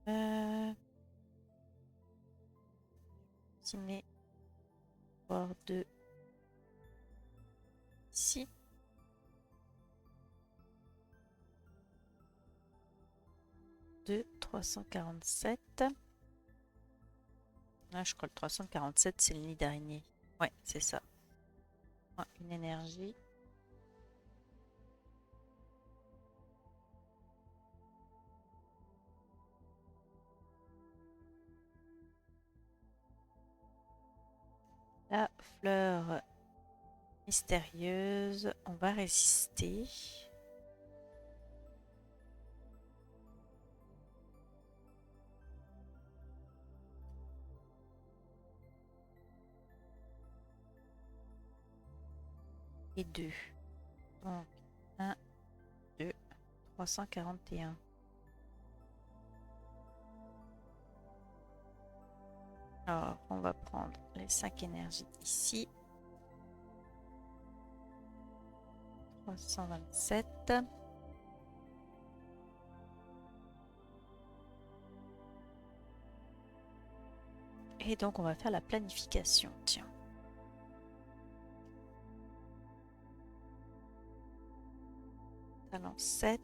Speaker 1: Euh, Ciné, voire deux ici. Deux 347. Ah, je crois que le 347, c'est le nid d'araignée. Ouais, c'est ça. Ouais, une énergie. La fleur mystérieuse. On va résister. Et deux. Donc, un, deux, 341. Alors, on va prendre les 5 énergies ici. 327. Et donc, on va faire la planification. Tiens. Talent 7.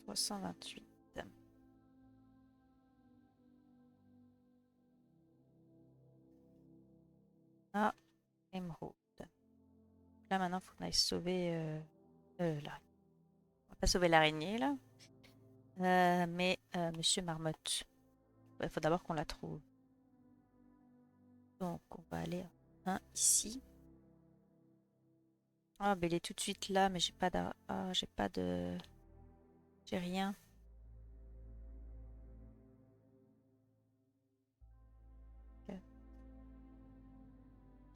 Speaker 1: 328. Ah, émeraude. Là, maintenant, il faut qu'on aille sauver l'araignée. On va pas sauver l'araignée, là. Mais Monsieur Marmotte. Il faut d'abord qu'on la trouve. Donc, on va aller un ici. Ah, ben il est tout de suite là, mais j'ai pas de... Ah, j'ai pas de... J'ai rien.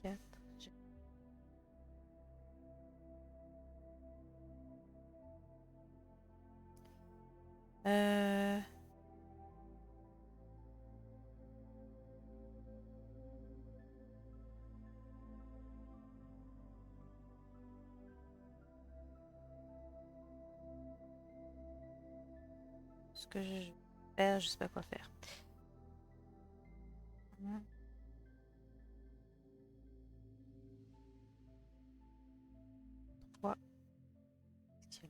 Speaker 1: 4, 4. Euh... Ce que je vais faire, je sais pas quoi faire. 3. C'est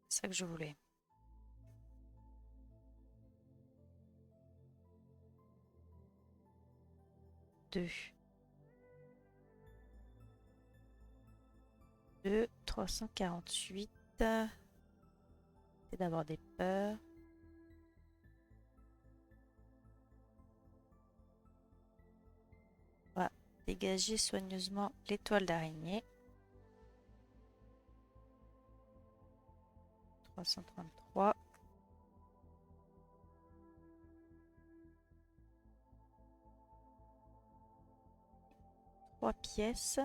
Speaker 1: ça que je voulais. 2. 2, 348. C'est d'avoir des peurs. On va dégager soigneusement l'étoile d'araignée. 333. 3 pièces.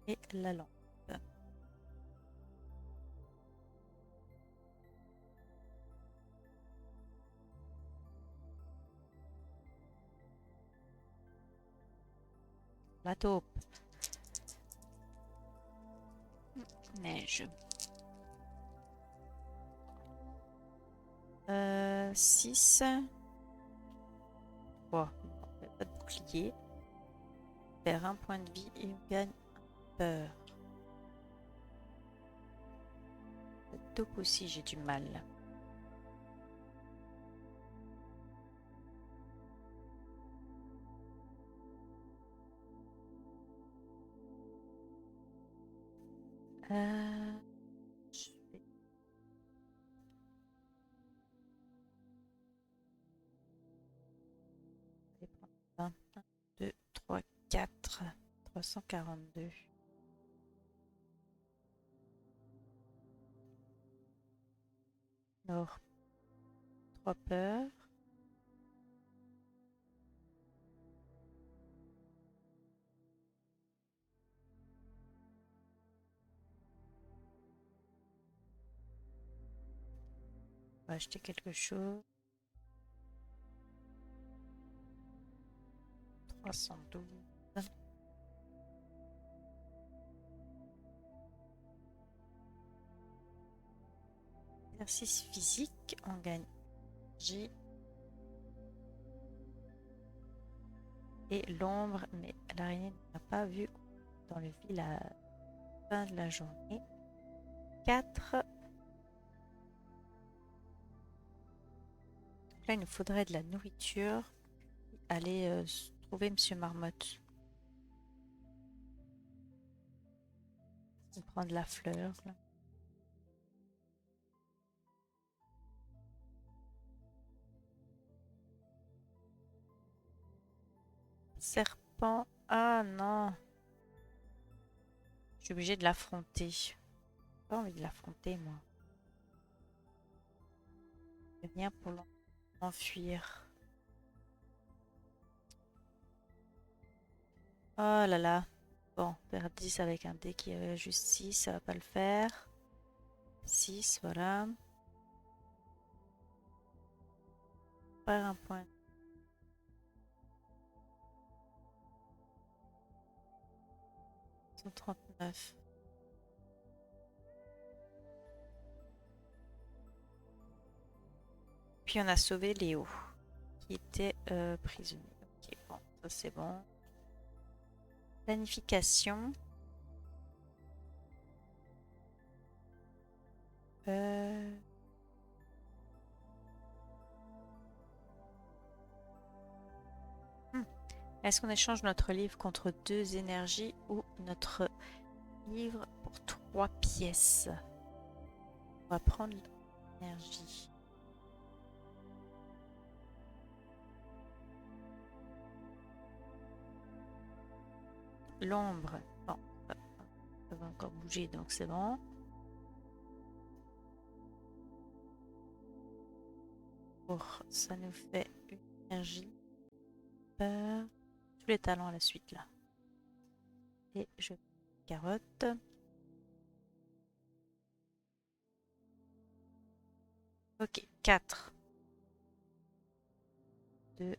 Speaker 1: Et la lampe. La taupe. Neige. 6. 3. Pas de bouclier. On perd un point de vie et on gagne un peur. La taupe aussi, j'ai du mal. Je vais aller prendre 1, 2, 3, 4. 342. Alors, 3 peurs. On va acheter quelque chose. 312. Exercice physique, on gagne J. Et l'ombre, mais l'araignée n'a pas vu dans le ville à la fin de la journée. 4. Là, il nous faudrait de la nourriture. Aller trouver Monsieur Marmotte. On prend de la fleur, là. Serpent. Ah non. Je suis obligée de l'affronter. J'ai pas envie de l'affronter, moi. Je viens pour l'enfuir. Oh là là. Bon, faire 10 avec un dé qui avait juste 6, ça va pas le faire. 6, voilà. Faire un point. 139. Puis on a sauvé Léo, qui était prisonnier. Ok, bon, ça c'est bon. Planification. Euh... Est-ce qu'on échange notre livre contre 2 énergies ou notre livre pour 3 pièces? On va prendre l'énergie. L'ombre. Bon, ça va encore bouger, donc c'est bon. Ça nous fait une énergie. Tous les talents à la suite là. Et je carotte. Ok, 4. 2.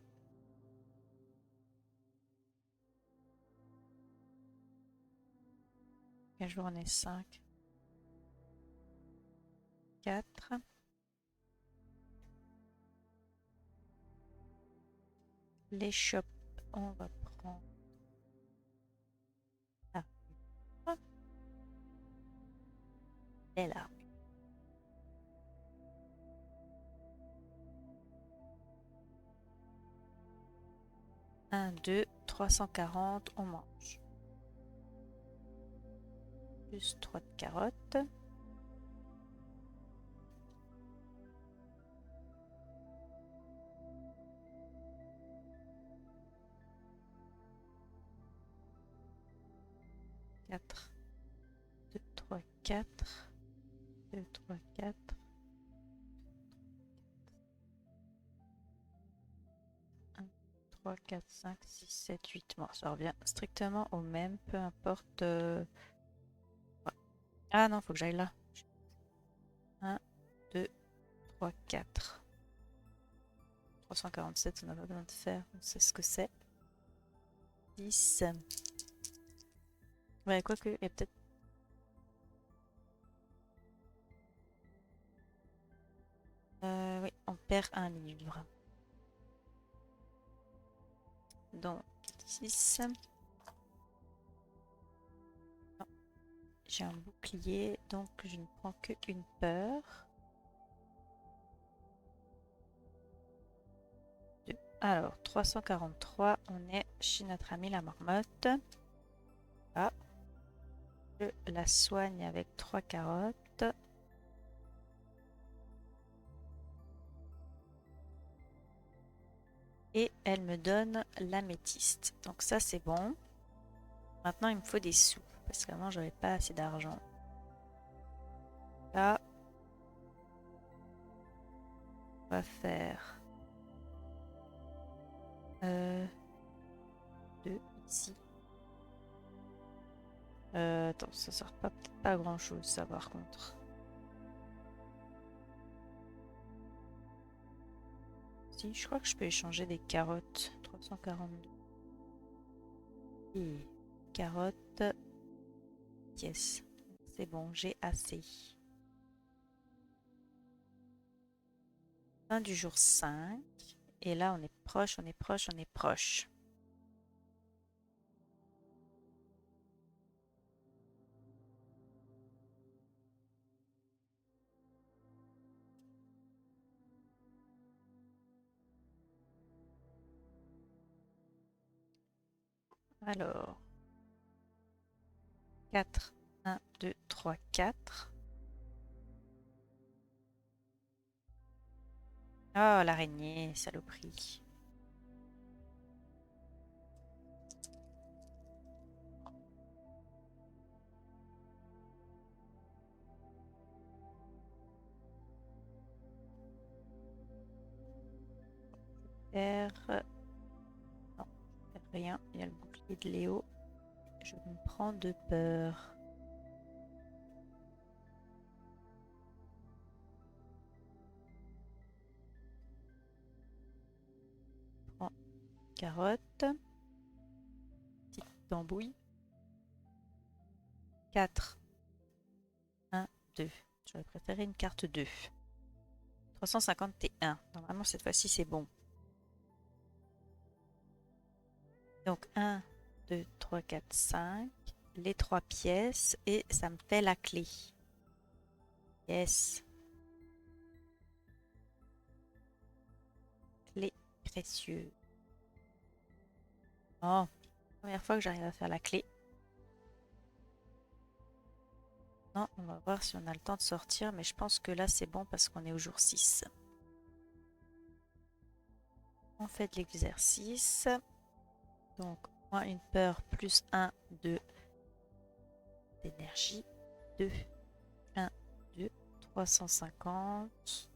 Speaker 1: La journée 5. 4. L'échoppe, on va prendre l'armure. Et l'armure. 1, 2, 340, on mange. Plus 3 de carottes. Quatre. 2, 3, 4. 2, 3, 4. 1, 3, 4, 5, 6, 7, 8. Bon, ça revient strictement au même, peu importe. Ouais. Ah non, faut que j'aille là. 1, 2, 3, 4. 347, on n'a pas besoin de faire, on sait ce que c'est. 10. Ouais, quoique, il y a peut-être. Oui, on perd un livre. Donc, 10. J'ai un bouclier, donc je ne prends qu'une peur. 2. Alors, 343, on est chez notre ami la marmotte. Ah. Je la soigne avec 3 carottes. Et elle me donne l'améthyste. Donc ça, c'est bon. Maintenant, il me faut des sous. Parce qu'avant, j'avais pas assez d'argent. Là, on va faire 2 ici. Attends, ça sert peut-être pas à grand chose, ça par contre. Si, je crois que je peux échanger des carottes. 342. Et carottes, yes. C'est bon, j'ai assez. Fin du jour 5. Et là, on est proche, on est proche, on est proche. Alors, 4, 1, 2, 3, 4. Oh, l'araignée, saloperie. Faire... Non, je fais rien. Il y a le bouclier de Léo. Je me prends de peur. Prends carotte. Petite tambouille. 4, 1, 2. J'aurais préféré une carte 2. 351. Normalement, cette fois-ci, c'est bon. Donc, 1, 2, 3, 4, 5. Les 3 pièces. Et ça me fait la clé. Yes. Clé précieuse. Oh, première fois que j'arrive à faire la clé. Non, on va voir si on a le temps de sortir. Mais je pense que là, c'est bon parce qu'on est au jour 6. On fait de l'exercice. Donc, moins une peur, plus 1, 2 d'énergie. 2, 1, 2, 350.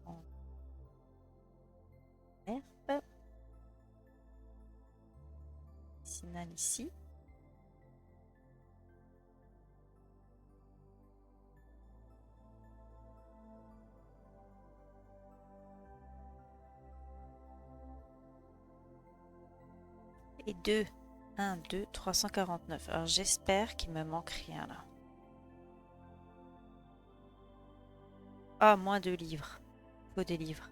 Speaker 1: Prendre herbe. Médicinal ici. Et 2, 1, 2, 349. Alors j'espère qu'il me manque rien là. Ah, moins 2 livres. Il faut des livres.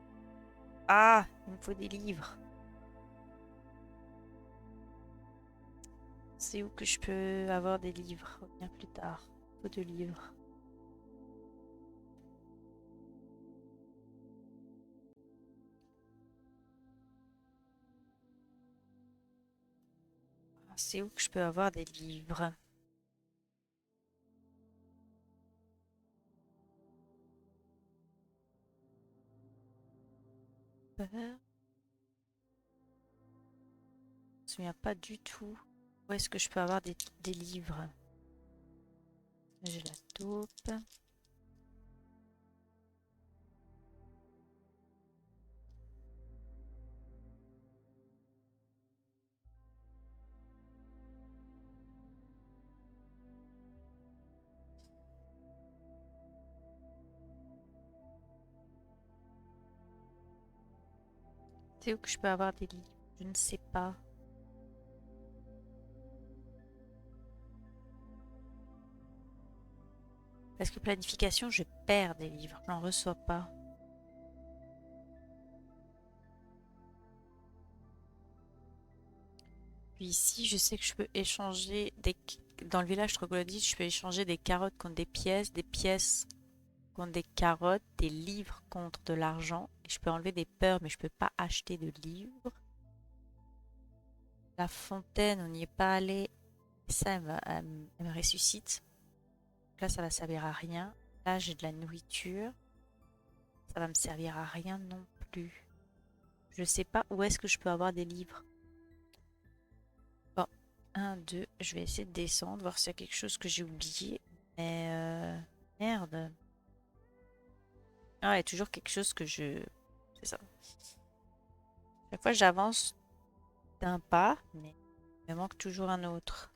Speaker 1: Ah, il me faut des livres. C'est où que je peux avoir des livres? Bien plus tard. Il faut 2 livres. C'est où que je peux avoir des livres? Je me souviens pas du tout. Où est-ce que je peux avoir des livres? J'ai la taupe. C'est où que je peux avoir des livres? Je ne sais pas. Parce que planification, je perds des livres. Je n'en reçois pas. Puis ici, je sais que je peux échanger des... Dans le village troglodyte, je peux échanger des carottes contre des pièces contre des carottes, des livres contre de l'argent. Et je peux enlever des peurs, mais je peux pas acheter de livres. La fontaine, on n'y est pas allé. Ça, elle me ressuscite. Là, ça va servir à rien. Là, j'ai de la nourriture. Ça va me servir à rien non plus. Je sais pas où est-ce que je peux avoir des livres. Bon, 1, 2. Je vais essayer de descendre, voir s'il y a quelque chose que j'ai oublié. Mais merde. Ah, il y a toujours quelque chose que je... C'est ça. Chaque fois, j'avance d'un pas, mais il me manque toujours un autre.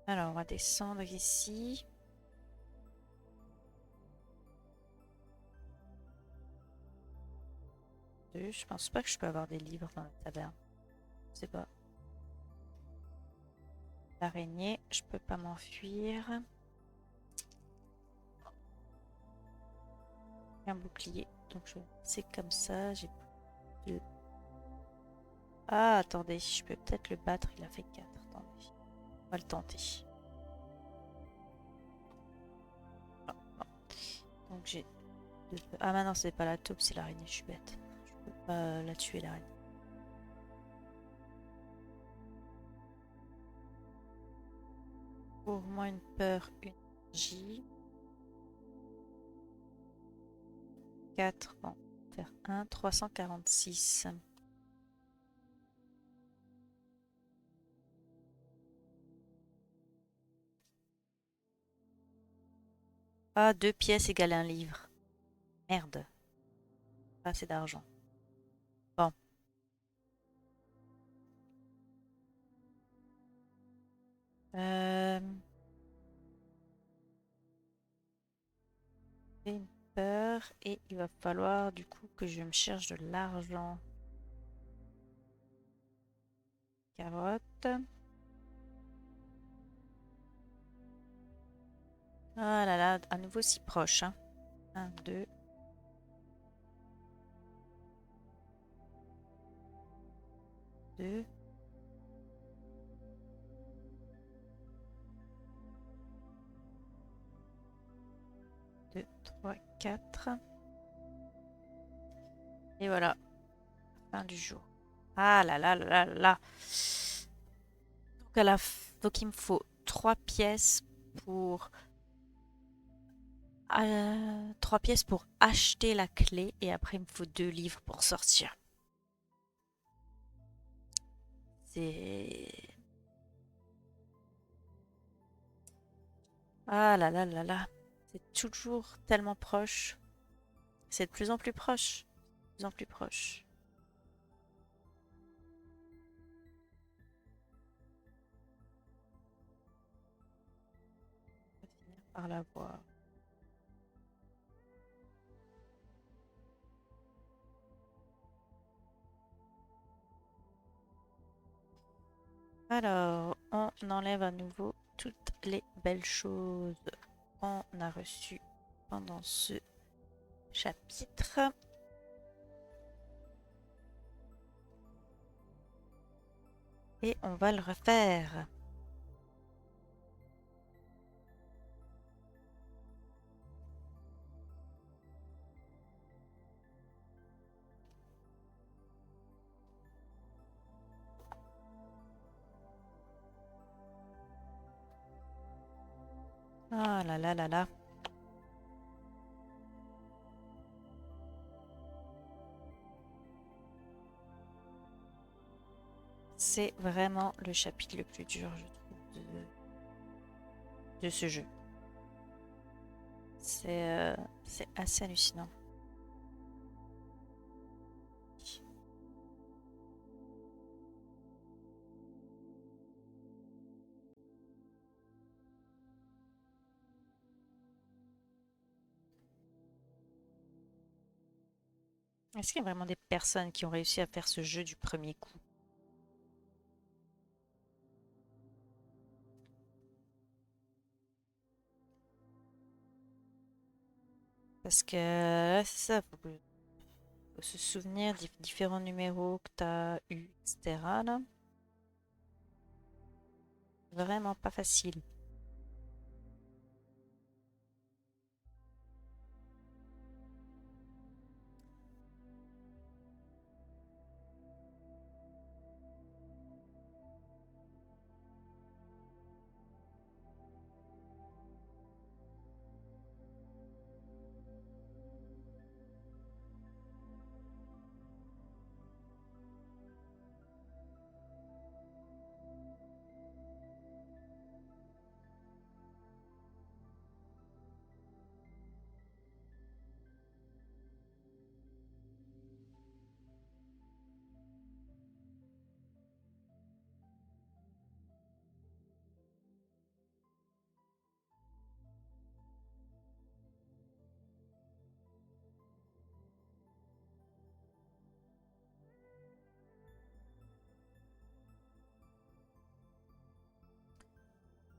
Speaker 1: Alors, on va descendre ici. Je pense pas que je peux avoir des livres dans la taverne. Je sais pas. L'araignée, je peux pas m'enfuir. Un bouclier. Donc c'est comme ça. J'ai plus de... Ah, attendez, je peux peut-être le battre. Il a fait 4. Attendez. On va le tenter. Non, non. Donc j'ai deux... Ah, maintenant c'est pas la taupe, c'est l'araignée. Je suis bête. Je peux pas la tuer, l'araignée. Pour moi, une peur, une énergie. 4. Bon, faire 1. 346. Ah, 2 pièces égale un livre. Merde. Pas assez d'argent. Bon. Euh... J'ai une peur et il va falloir du coup que je me cherche de l'argent. Carotte. Ah là là, à nouveau si proche. Hein. 1, 2, 2, 2, 3, 4. Et voilà, fin du jour. Ah là là là là là. Donc, Donc il me faut 3 pièces pour 3 pièces pour acheter la clé et après il me faut 2 livres pour sortir. C'est... Ah là là là là. C'est toujours tellement proche. C'est de plus en plus proche. De plus en plus proche. On va finir par l'avoir. Alors, on enlève à nouveau toutes les belles choses qu'on a reçues pendant ce chapitre. Et on va le refaire. Ah là là là là. C'est vraiment le chapitre le plus dur, je trouve, de ce jeu. C'est assez hallucinant. Est-ce qu'il y a vraiment des personnes qui ont réussi à faire ce jeu du premier coup? Parce que là, c'est ça, faut se souvenir des différents numéros que tu as eu, etc. Là. Vraiment pas facile.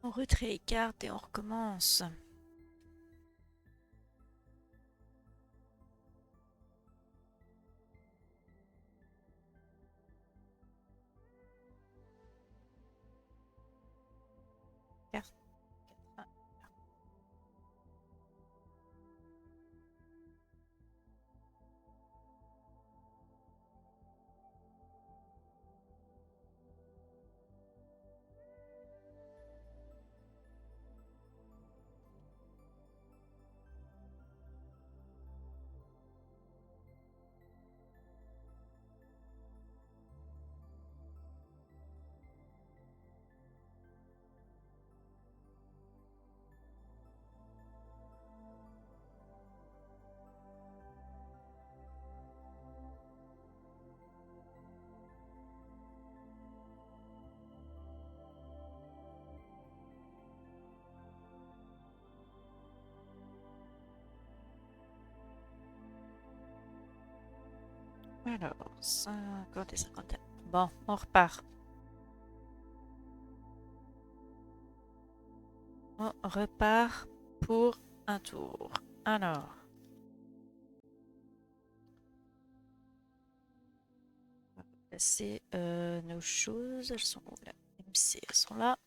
Speaker 1: On retrait les cartes et on recommence. Carte 4. Alors, 50 et 51. Bon, on repart. On repart pour un tour. Alors, on va placer nos choses. Elles sont où là? MC, elles sont là.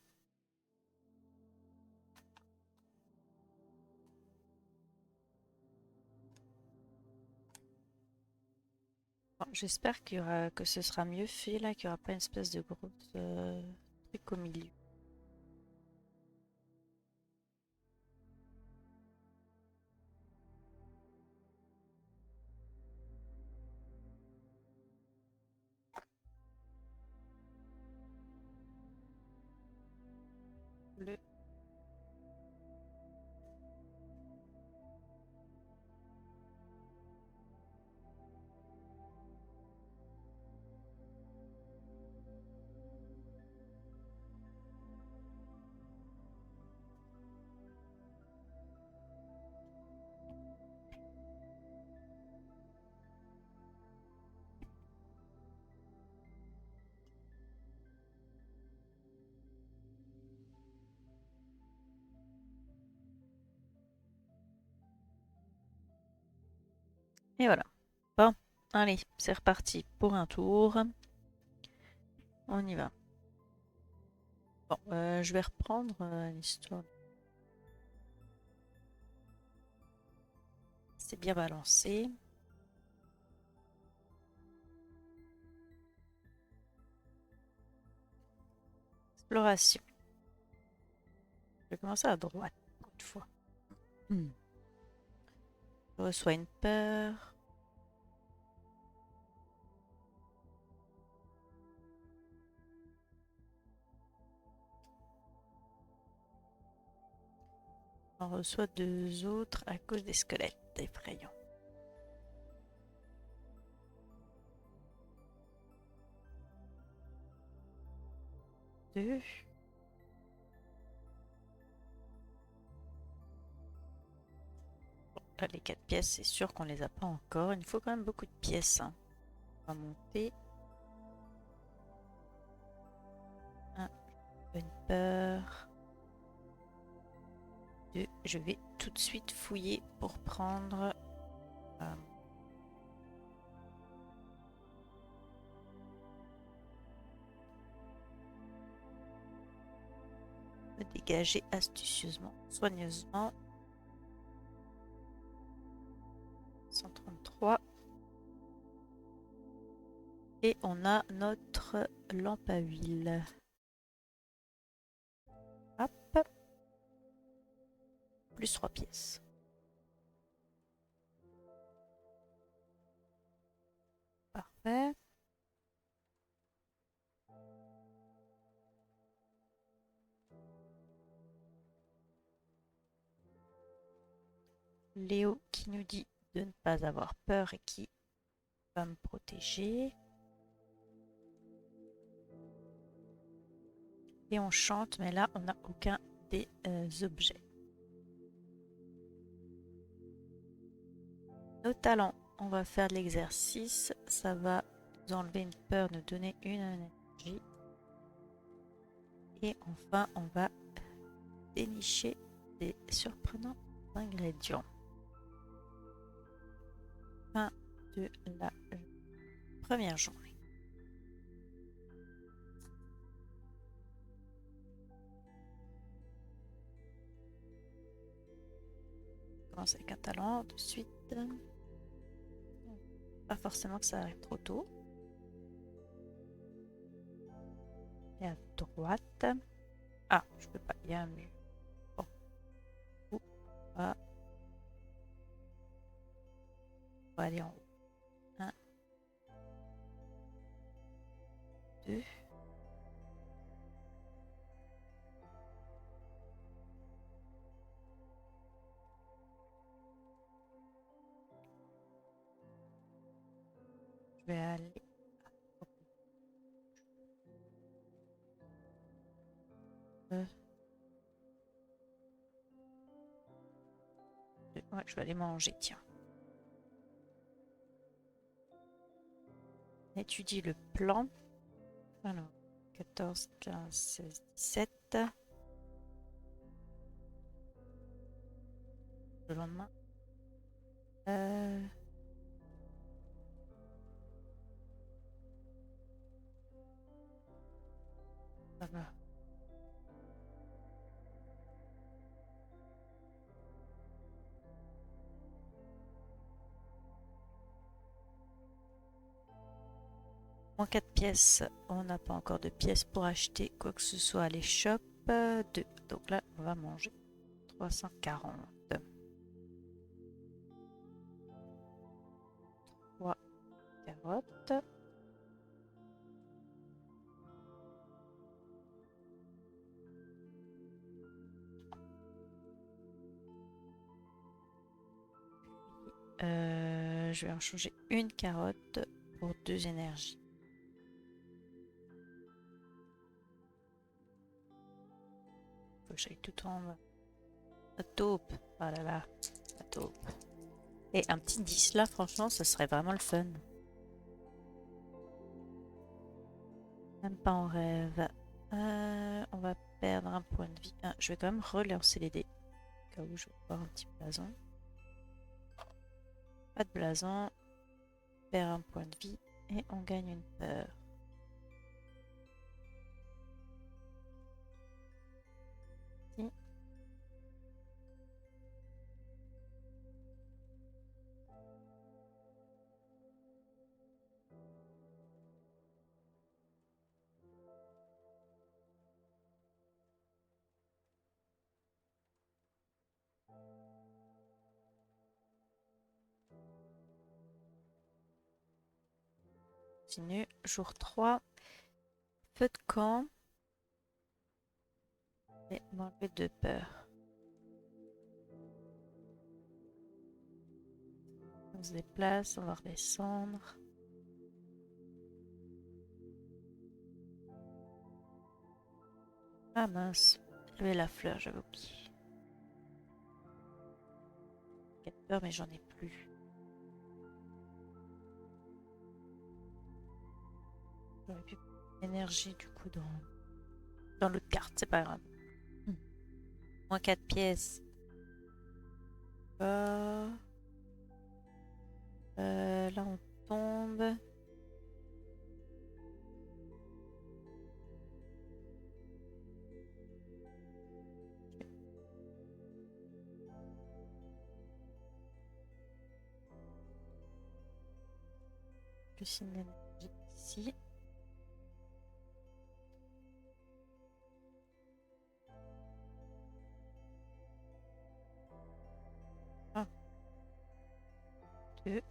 Speaker 1: Bon, j'espère que ce sera mieux fait là, qu'il n'y aura pas une espèce de gros truc au milieu. Le Et voilà. Bon, allez, c'est reparti pour un tour. On y va. Bon, je vais reprendre l'histoire. C'est bien balancé. Exploration. Je vais commencer à droite, une fois. Je reçois une peur. On reçoit deux autres à cause des squelettes effrayants. Deux. Bon, là, les 4 pièces, c'est sûr qu'on les a pas encore. Il nous faut quand même beaucoup de pièces. Hein. On va monter. Un, une peur. Deux. Je vais tout de suite fouiller pour prendre... me dégager astucieusement, soigneusement. 133. Et on a notre lampe à huile. Hop. Plus 3 pièces. Parfait. Léo qui nous dit de ne pas avoir peur et qui va me protéger. Et on chante, mais là, on n'a aucun des objets. Nos talents, on va faire de l'exercice. Ça va nous enlever une peur, nous donner une énergie. Et enfin, on va dénicher des surprenants ingrédients. Fin de la première journée. On commence avec un talent de suite. Pas forcément que ça arrive trop tôt. Et à droite. Ah, je peux pas. Il y a un mur. Bon. Ah. On va aller en haut. 1, 2. Je vais aller. Ouais, je vais aller manger, tiens. Étudie le plan. Alors, 14, 15, 16, 17. Le lendemain. Ça va. Moins 4 pièces. On n'a pas encore de pièces pour acheter quoi que ce soit à l'échoppe. 2. Donc là, on va manger 340. 3 carottes. Je vais en changer une carotte pour 2 énergies. Faut que j'aille tout en bas. La taupe. Oh là là, la taupe. Et un petit 10 là, franchement, ça serait vraiment le fun. Même pas en rêve. On va perdre un point de vie. Ah, je vais quand même relancer les dés. Au cas où je vais avoir un petit blason. Pas de blason. On perd un point de vie. Et on gagne une peur. Si. Continue. Jour 3. Feu de camp. Et m'enlever 2 peurs. On se déplace, on va redescendre. Ah mince, il y avait la fleur, j'avais oublié. 4 peurs, mais j'en ai plus. J'aurais pu énergie du coup dans l'autre carte, c'est pas grave. Moins 4 pièces. Là on tombe. Le signe d'énergie ici. Un, 2.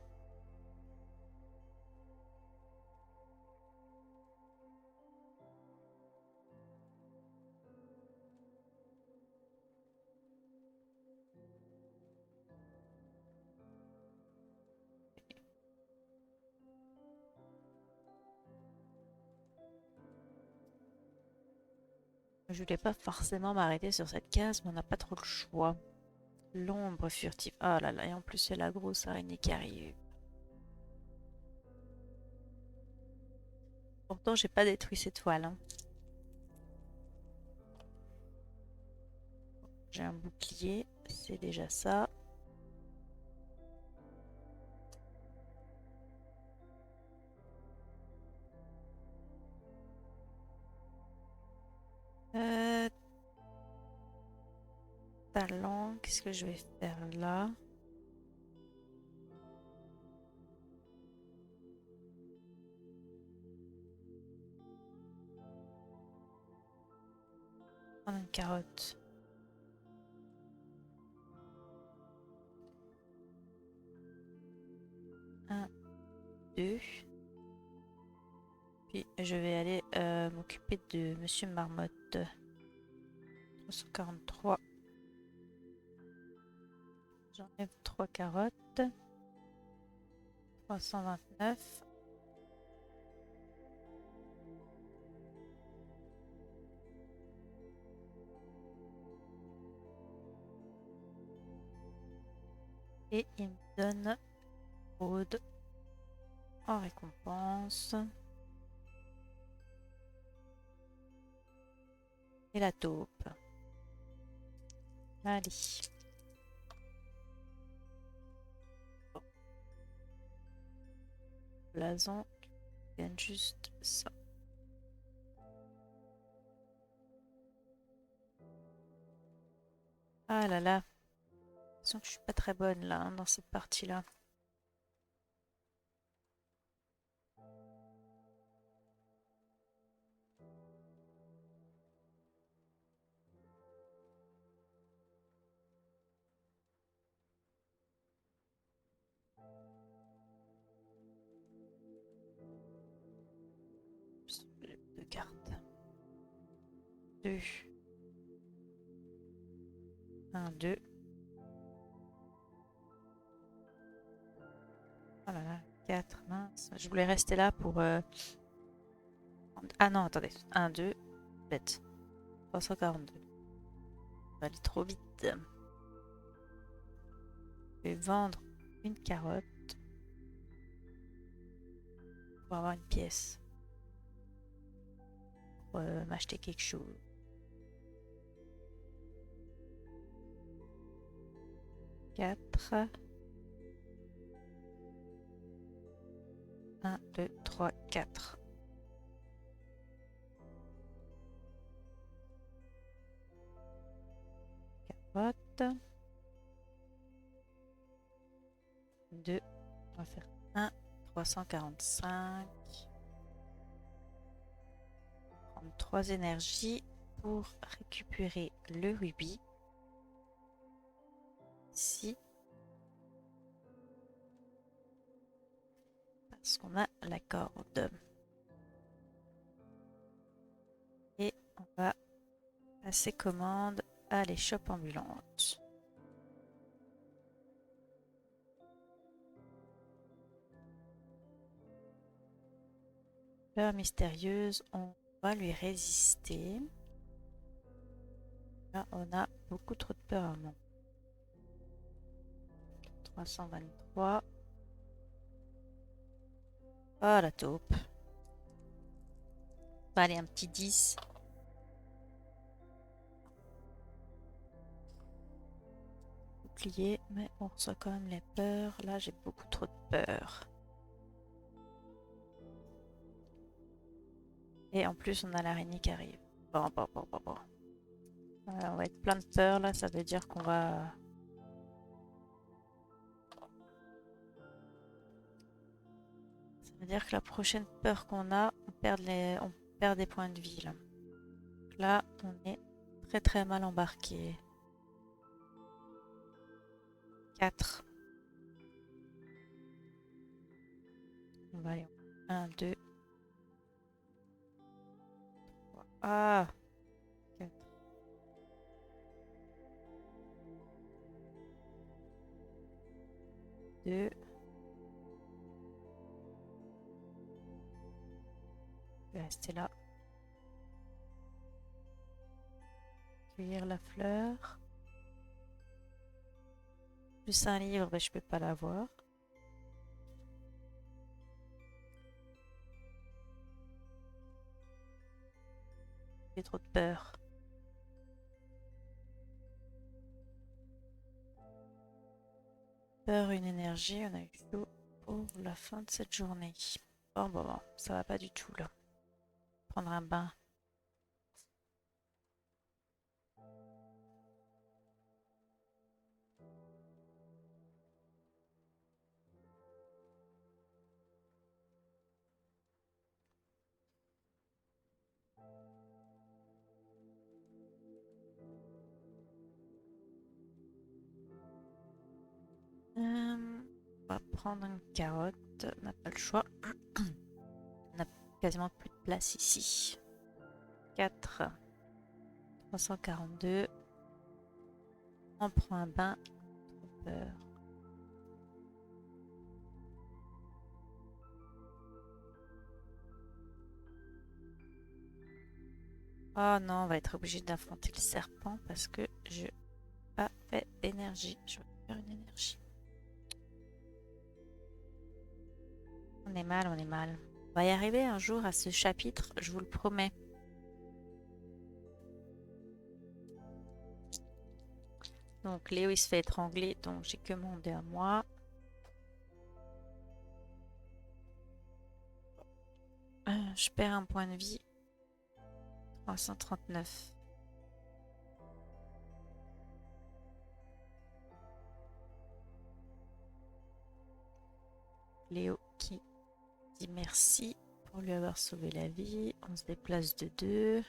Speaker 1: Je voulais pas forcément m'arrêter sur cette case, mais on n'a pas trop le choix. L'ombre furtive. Oh là là, et en plus c'est la grosse araignée qui arrive. Pourtant j'ai pas détruit cette toile. Hein. J'ai un bouclier, c'est déjà ça. Euh, Talent, qu'est-ce que je vais faire là? Prendre une carotte. Un, deux. Puis je vais aller m'occuper de Monsieur Marmotte. 343. J'enlève 3 carottes. 329. Et il me donne Aude en récompense. Et la taupe. Allez. Bon, blason, je gagne juste ça. Ah là là. Je suis pas très bonne là, hein, dans cette partie-là. Deux cartes. Deux. Un, deux. Oh là là, 4, mince. Je voulais rester là pour... Ah non, attendez. Un, deux. Bête. 342. Ça va aller trop vite. Je vais vendre une carotte pour avoir une pièce. Pour m'acheter quelque chose. 4. 1, 2, 3, 4. Carotte. 2. On va faire 1. 345. Prendre 3 énergies pour récupérer le rubis. Ici. Parce qu'on a la corde. Et on va passer commande à l'échoppe ambulante. Peur mystérieuse, on va lui résister. Là, on a beaucoup trop de peur à mon. 323. Oh la taupe. Allez, un petit 10. Bouclier, mais on reçoit quand même les peurs. Là, j'ai beaucoup trop de peur. Et en plus, on a l'araignée qui arrive. Bon, bon, bon, bon, bon. On va être plein de peur là, ça veut dire qu'on va... Ça veut dire que la prochaine peur qu'on a, on perd des points de vie là. Donc là, on est très très mal embarqué. 4. On va aller en 1, 2, 3. Ah, 4. 2. Je vais rester là. Cueillir la fleur. Plus un livre, ben, je peux pas l'avoir. J'ai trop de peur. peur, une énergie. On a eu chaud pour la fin de cette journée. Bon, ça va pas du tout là. Prendre un bain. On va prendre une carotte. On n'a pas le choix. On n'a quasiment plus de place ici. 4. 342. On prend un bain. Trop peur. Oh non, on va être obligé d'affronter le serpent parce que je n'ai pas fait d'énergie. Je vais faire une énergie. On est mal, on est mal. On va y arriver un jour à ce chapitre, je vous le promets. Donc Léo il se fait étrangler, donc j'ai que mon dé à moi. Je perds un point de vie. 339. Léo qui dit merci pour lui avoir sauvé la vie. On se déplace de 2.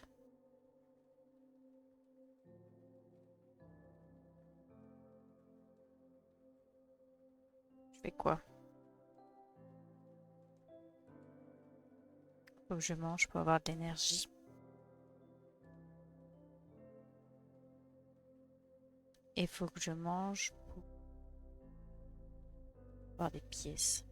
Speaker 1: Je fais quoi? Faut que je mange pour avoir de l'énergie. Et faut que je mange pour avoir des pièces.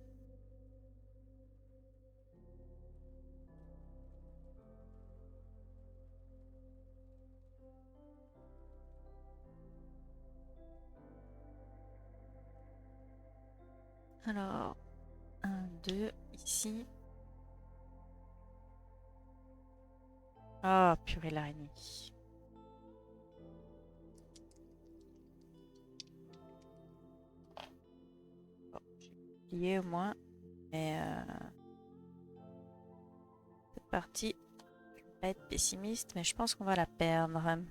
Speaker 1: Alors, 1, 2, ici. Ah, purée l'araignée. Bon, j'ai oublié au moins. Mais cette partie, je vais pas être pessimiste, mais je pense qu'on va la perdre.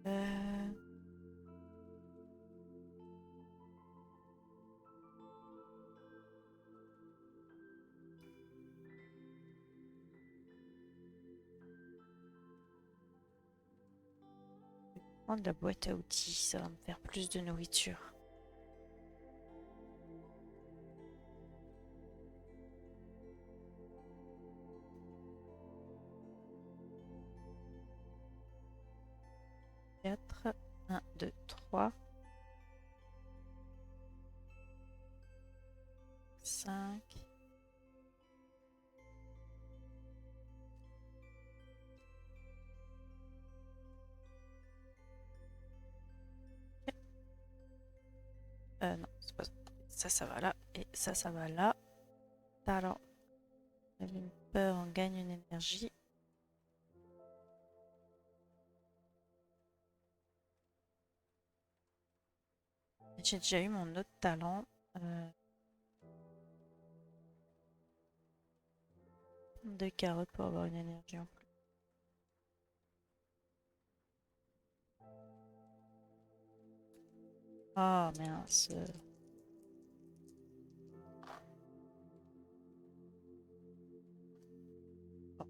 Speaker 1: Euh, Prendre la boîte à outils, ça va me faire plus de nourriture. Quatre, 1, 2, 3, 5. Non, c'est pas ça. Ça va là. Et ça va là. Alors, on avait une peur, on gagne une énergie. J'ai déjà eu mon autre talent. Deux carottes pour avoir une énergie en plus. Oh mince. Bon.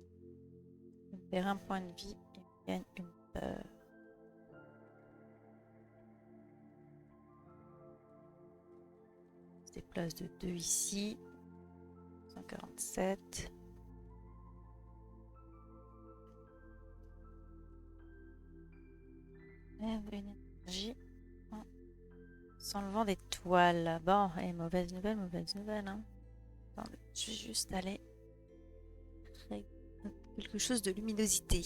Speaker 1: On perd un point de vie et on gagne une peur. On se déplace de 2 ici. 147. Merde, une énergie. En s'enlevant des toiles. Bon, et mauvaise nouvelle, hein. Attendez, je vais juste aller créer quelque chose de luminosité.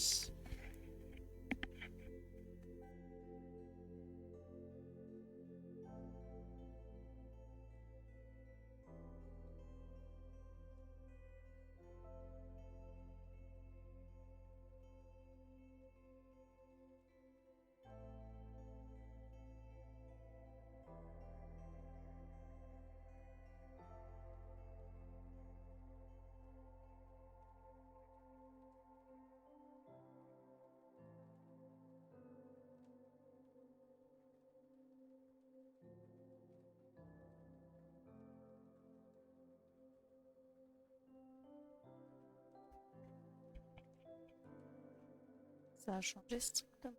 Speaker 1: Ça a changé strictement.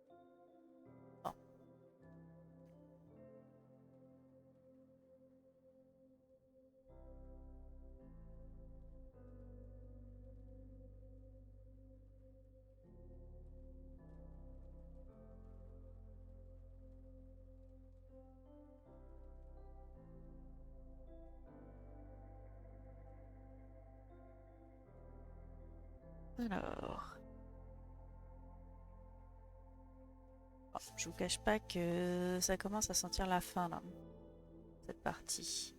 Speaker 1: Non. Alors, je vous cache pas que ça commence à sentir la fin là, cette partie.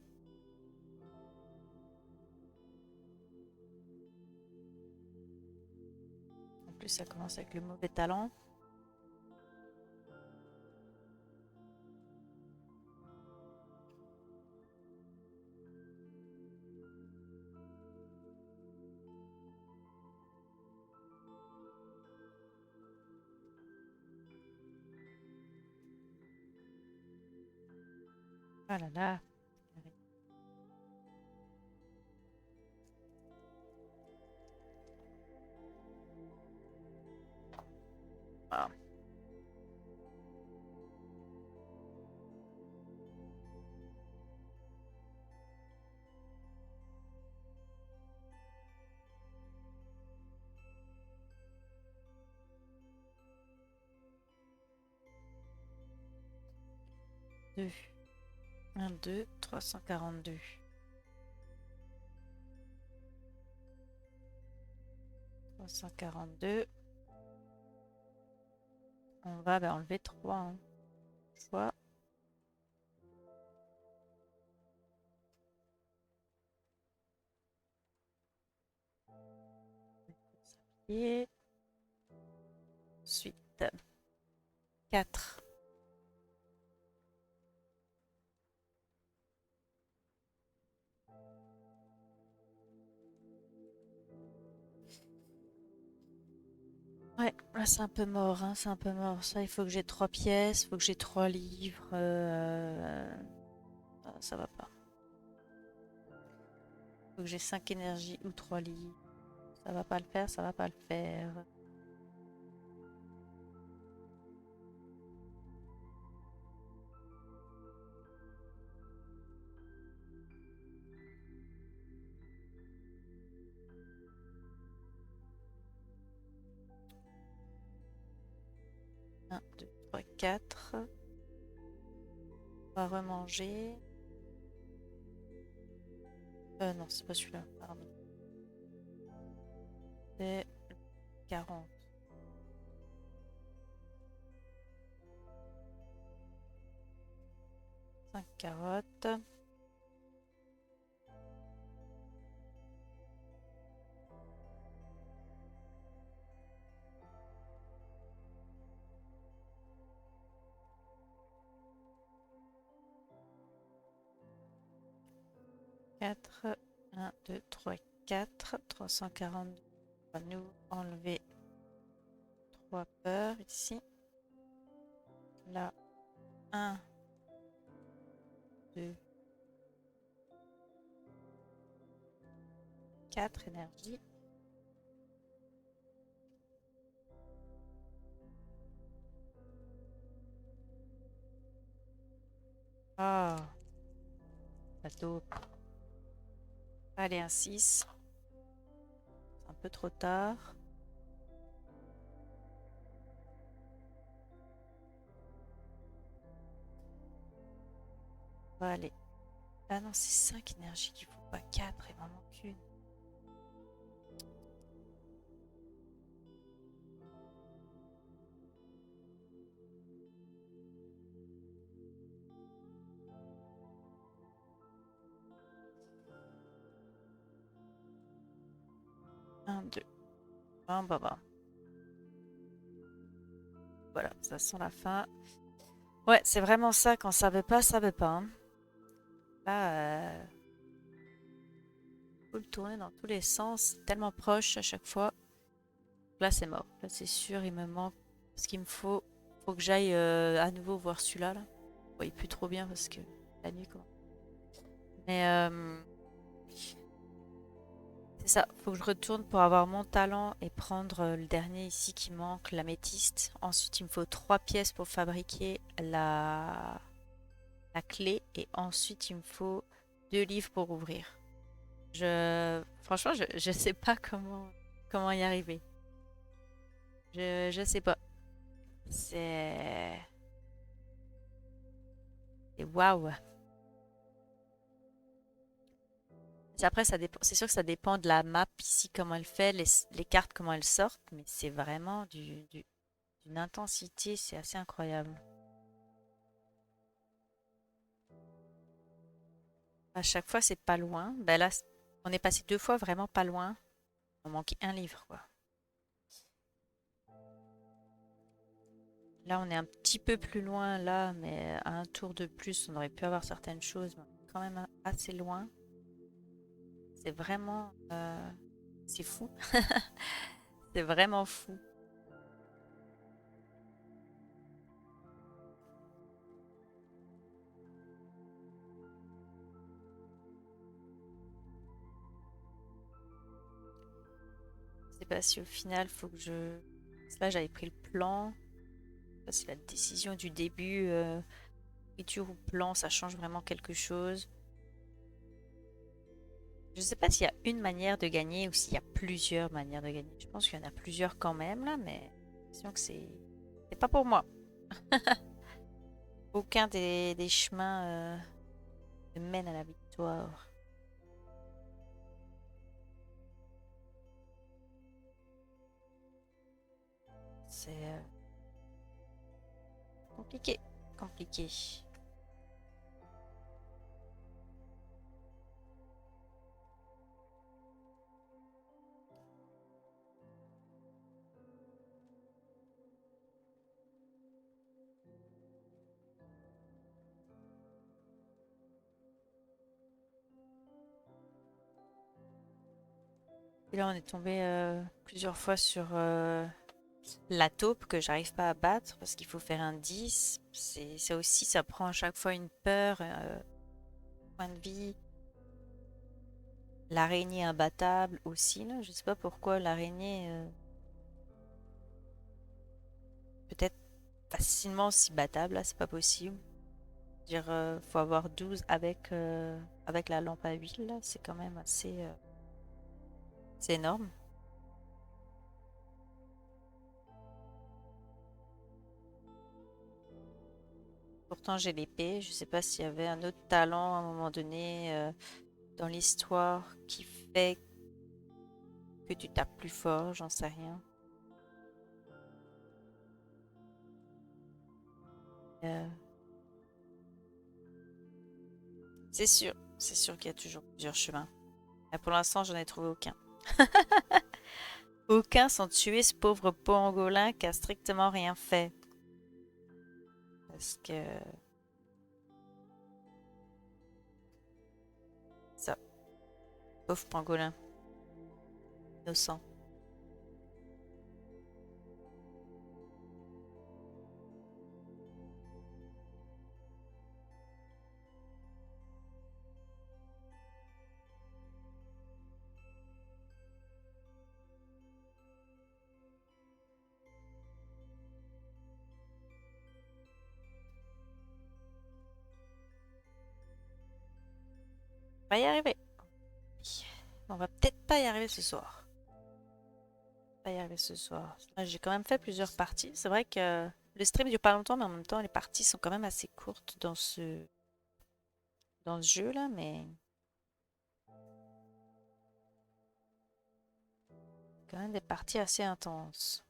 Speaker 1: En plus, ça commence avec le mauvais talent. Ah là là. Ah. Deux. 1, 2, 342. 342. On va enlever 3. Hein. Choix. Et ensuite 4. Ouais, là c'est un peu mort, hein, c'est un peu mort. Ça, il faut que j'ai 3 pièces, il faut que j'ai 3 livres. Ça va pas. Il faut que j'ai 5 énergies ou 3 livres. Ça va pas le faire, ça va pas le faire. Un, 2, 3, 4. On va remanger. Non, c'est pas celui-là, pardon. C'est 40. 5 carottes. 4. 1, 2, 3, 4. 342. On va nous enlever 3 peurs ici. Là, 1, 2, 4 énergie. Ah, la taupe. Allez, un 6. C'est un peu trop tard. On va aller. Ah non, c'est 5 énergies qu'il faut pas 4, il m'en manque une. Un, 2. Bah. Voilà, ça sent la fin. Ouais, c'est vraiment ça. Quand ça veut pas, ça veut pas. Hein. Là, faut le tourner dans tous les sens. Tellement proche à chaque fois. Là, c'est mort. Là, c'est sûr, il me manque ce qu'il me faut. Faut que j'aille à nouveau voir celui-là. Là. Vous voyez plus trop bien parce que la nuit, quoi. Mais C'est ça, faut que je retourne pour avoir mon talent et prendre le dernier ici qui manque, l'améthyste. Ensuite, il me faut 3 pièces pour fabriquer la clé et ensuite il me faut 2 livres pour ouvrir. Franchement, je sais pas comment y arriver. Je sais pas. C'est waouh. Après, ça dépend. C'est sûr que ça dépend de la map ici, comment elle fait, les cartes, comment elles sortent, mais c'est vraiment d'une intensité, c'est assez incroyable. À chaque fois, c'est pas loin. Ben là, on est passé 2 fois vraiment pas loin. On manquait un livre, quoi. Là, on est un petit peu plus loin, là, mais à un tour de plus, on aurait pu avoir certaines choses, mais on est quand même assez loin. C'est vraiment... c'est fou. C'est vraiment fou. Je sais pas si au final, faut que je... Là, j'avais pris le plan. Ça, c'est la décision du début. Écriture ou plan, ça change vraiment quelque chose. Je sais pas s'il y a une manière de gagner ou s'il y a plusieurs manières de gagner. Je pense qu'il y en a plusieurs quand même, là, mais j'ai l'impression que c'est pas pour moi. Aucun des chemins ne mène à la victoire. C'est compliqué. Compliqué. Et là, on est tombé plusieurs fois sur la taupe que j'arrive pas à battre parce qu'il faut faire un 10. Ça aussi, ça prend à chaque fois une peur, point de vie. L'araignée imbattable aussi, là. Je sais pas pourquoi l'araignée peut-être facilement aussi battable, là, c'est pas possible. Dire, faut avoir 12 avec la lampe à huile, là, c'est quand même assez... c'est énorme. Pourtant, j'ai l'épée. Je sais pas s'il y avait un autre talent à un moment donné dans l'histoire qui fait que tu tapes plus fort, j'en sais rien. Euh, c'est sûr qu'il y a toujours plusieurs chemins. Mais pour l'instant, j'en ai trouvé aucun. Aucun sans tuer ce pauvre pangolin qui a strictement rien fait. Parce que ça, pauvre pangolin, innocent. On va y arriver. On va peut-être pas y arriver ce soir. Pas y arriver ce soir. J'ai quand même fait plusieurs parties. C'est vrai que le stream dure pas longtemps, mais en même temps, les parties sont quand même assez courtes dans ce jeu-là, mais quand même des parties assez intenses.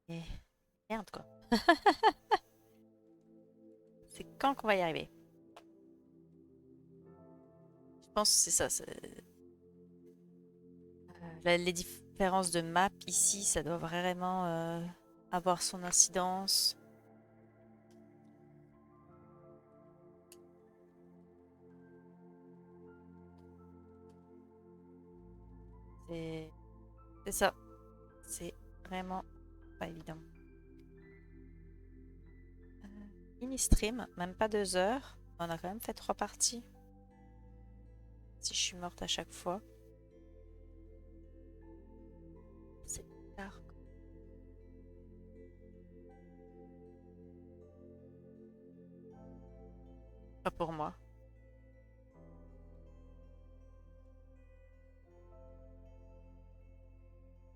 Speaker 1: Et merde, quoi. C'est quand qu'on va y arriver? Je pense que c'est ça. Les différences de map ici, ça doit vraiment avoir son incidence. C'est c'est ça. C'est vraiment pas évident. Mini stream, même pas 2 heures. On a quand même fait 3 parties. Si je suis morte à chaque fois. C'est tard. Pas pour moi.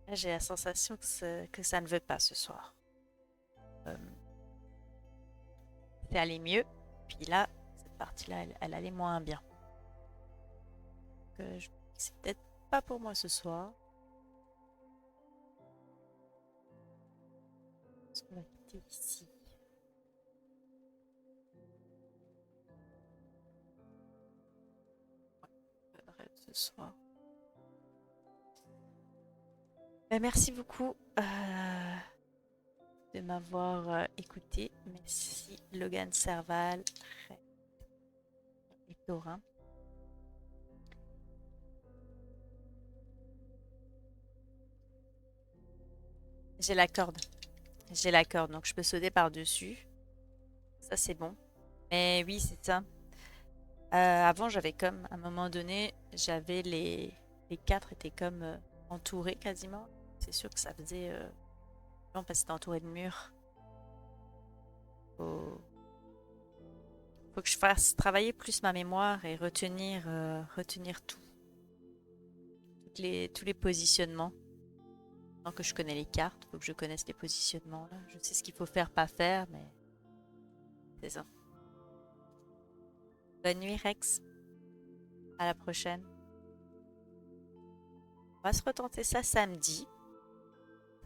Speaker 1: Là, j'ai la sensation que ça ne veut pas ce soir. Euh, c'est allé mieux. Puis là, cette partie-là, elle allait moins bien. C'est peut-être pas pour moi ce soir. Est-ce qu'on va quitter ici? Ce soir. Ben, merci beaucoup de m'avoir écouté. Merci Logan Serval et Torin. J'ai la corde. J'ai la corde, donc je peux sauter par-dessus. Ça, c'est bon. Mais oui, c'est ça. Avant, j'avais comme, à un moment donné, j'avais les quatre étaient comme entourés quasiment. C'est sûr que ça faisait long parce que c'était entouré de murs. Faut, faut que je fasse travailler plus ma mémoire et retenir tout. Tous les positionnements. Tant que je connais les cartes, faut que je connaisse les positionnements là. Je sais ce qu'il faut faire, pas faire, mais c'est ça. Bonne nuit Rex. À la prochaine. On va se retenter ça samedi.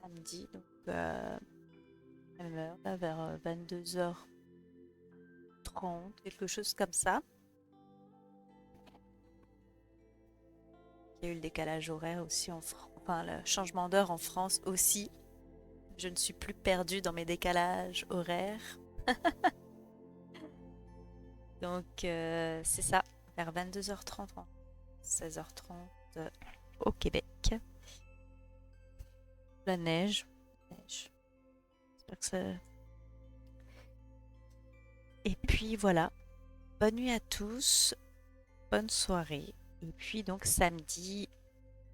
Speaker 1: Samedi, donc même heure, là, vers 22h30, quelque chose comme ça. Il y a eu le décalage horaire aussi en France. Enfin, le changement d'heure en France aussi. Je ne suis plus perdue dans mes décalages horaires. Donc, c'est ça, vers 22h30, 16h30 au Québec. La neige. Neige. J'espère que ça... Et puis voilà. Bonne nuit à tous. Bonne soirée. Et puis donc samedi,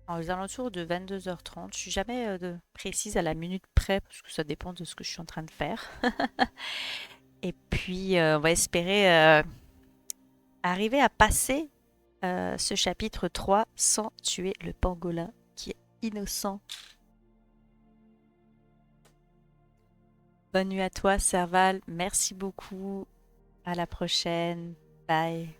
Speaker 1: aux alentours de 22h30. Je suis jamais précise à la minute près parce que ça dépend de ce que je suis en train de faire. Et puis on va espérer arriver à passer ce chapitre 3 sans tuer le pangolin qui est innocent. Bonne nuit à toi, Serval. Merci beaucoup. À la prochaine. Bye.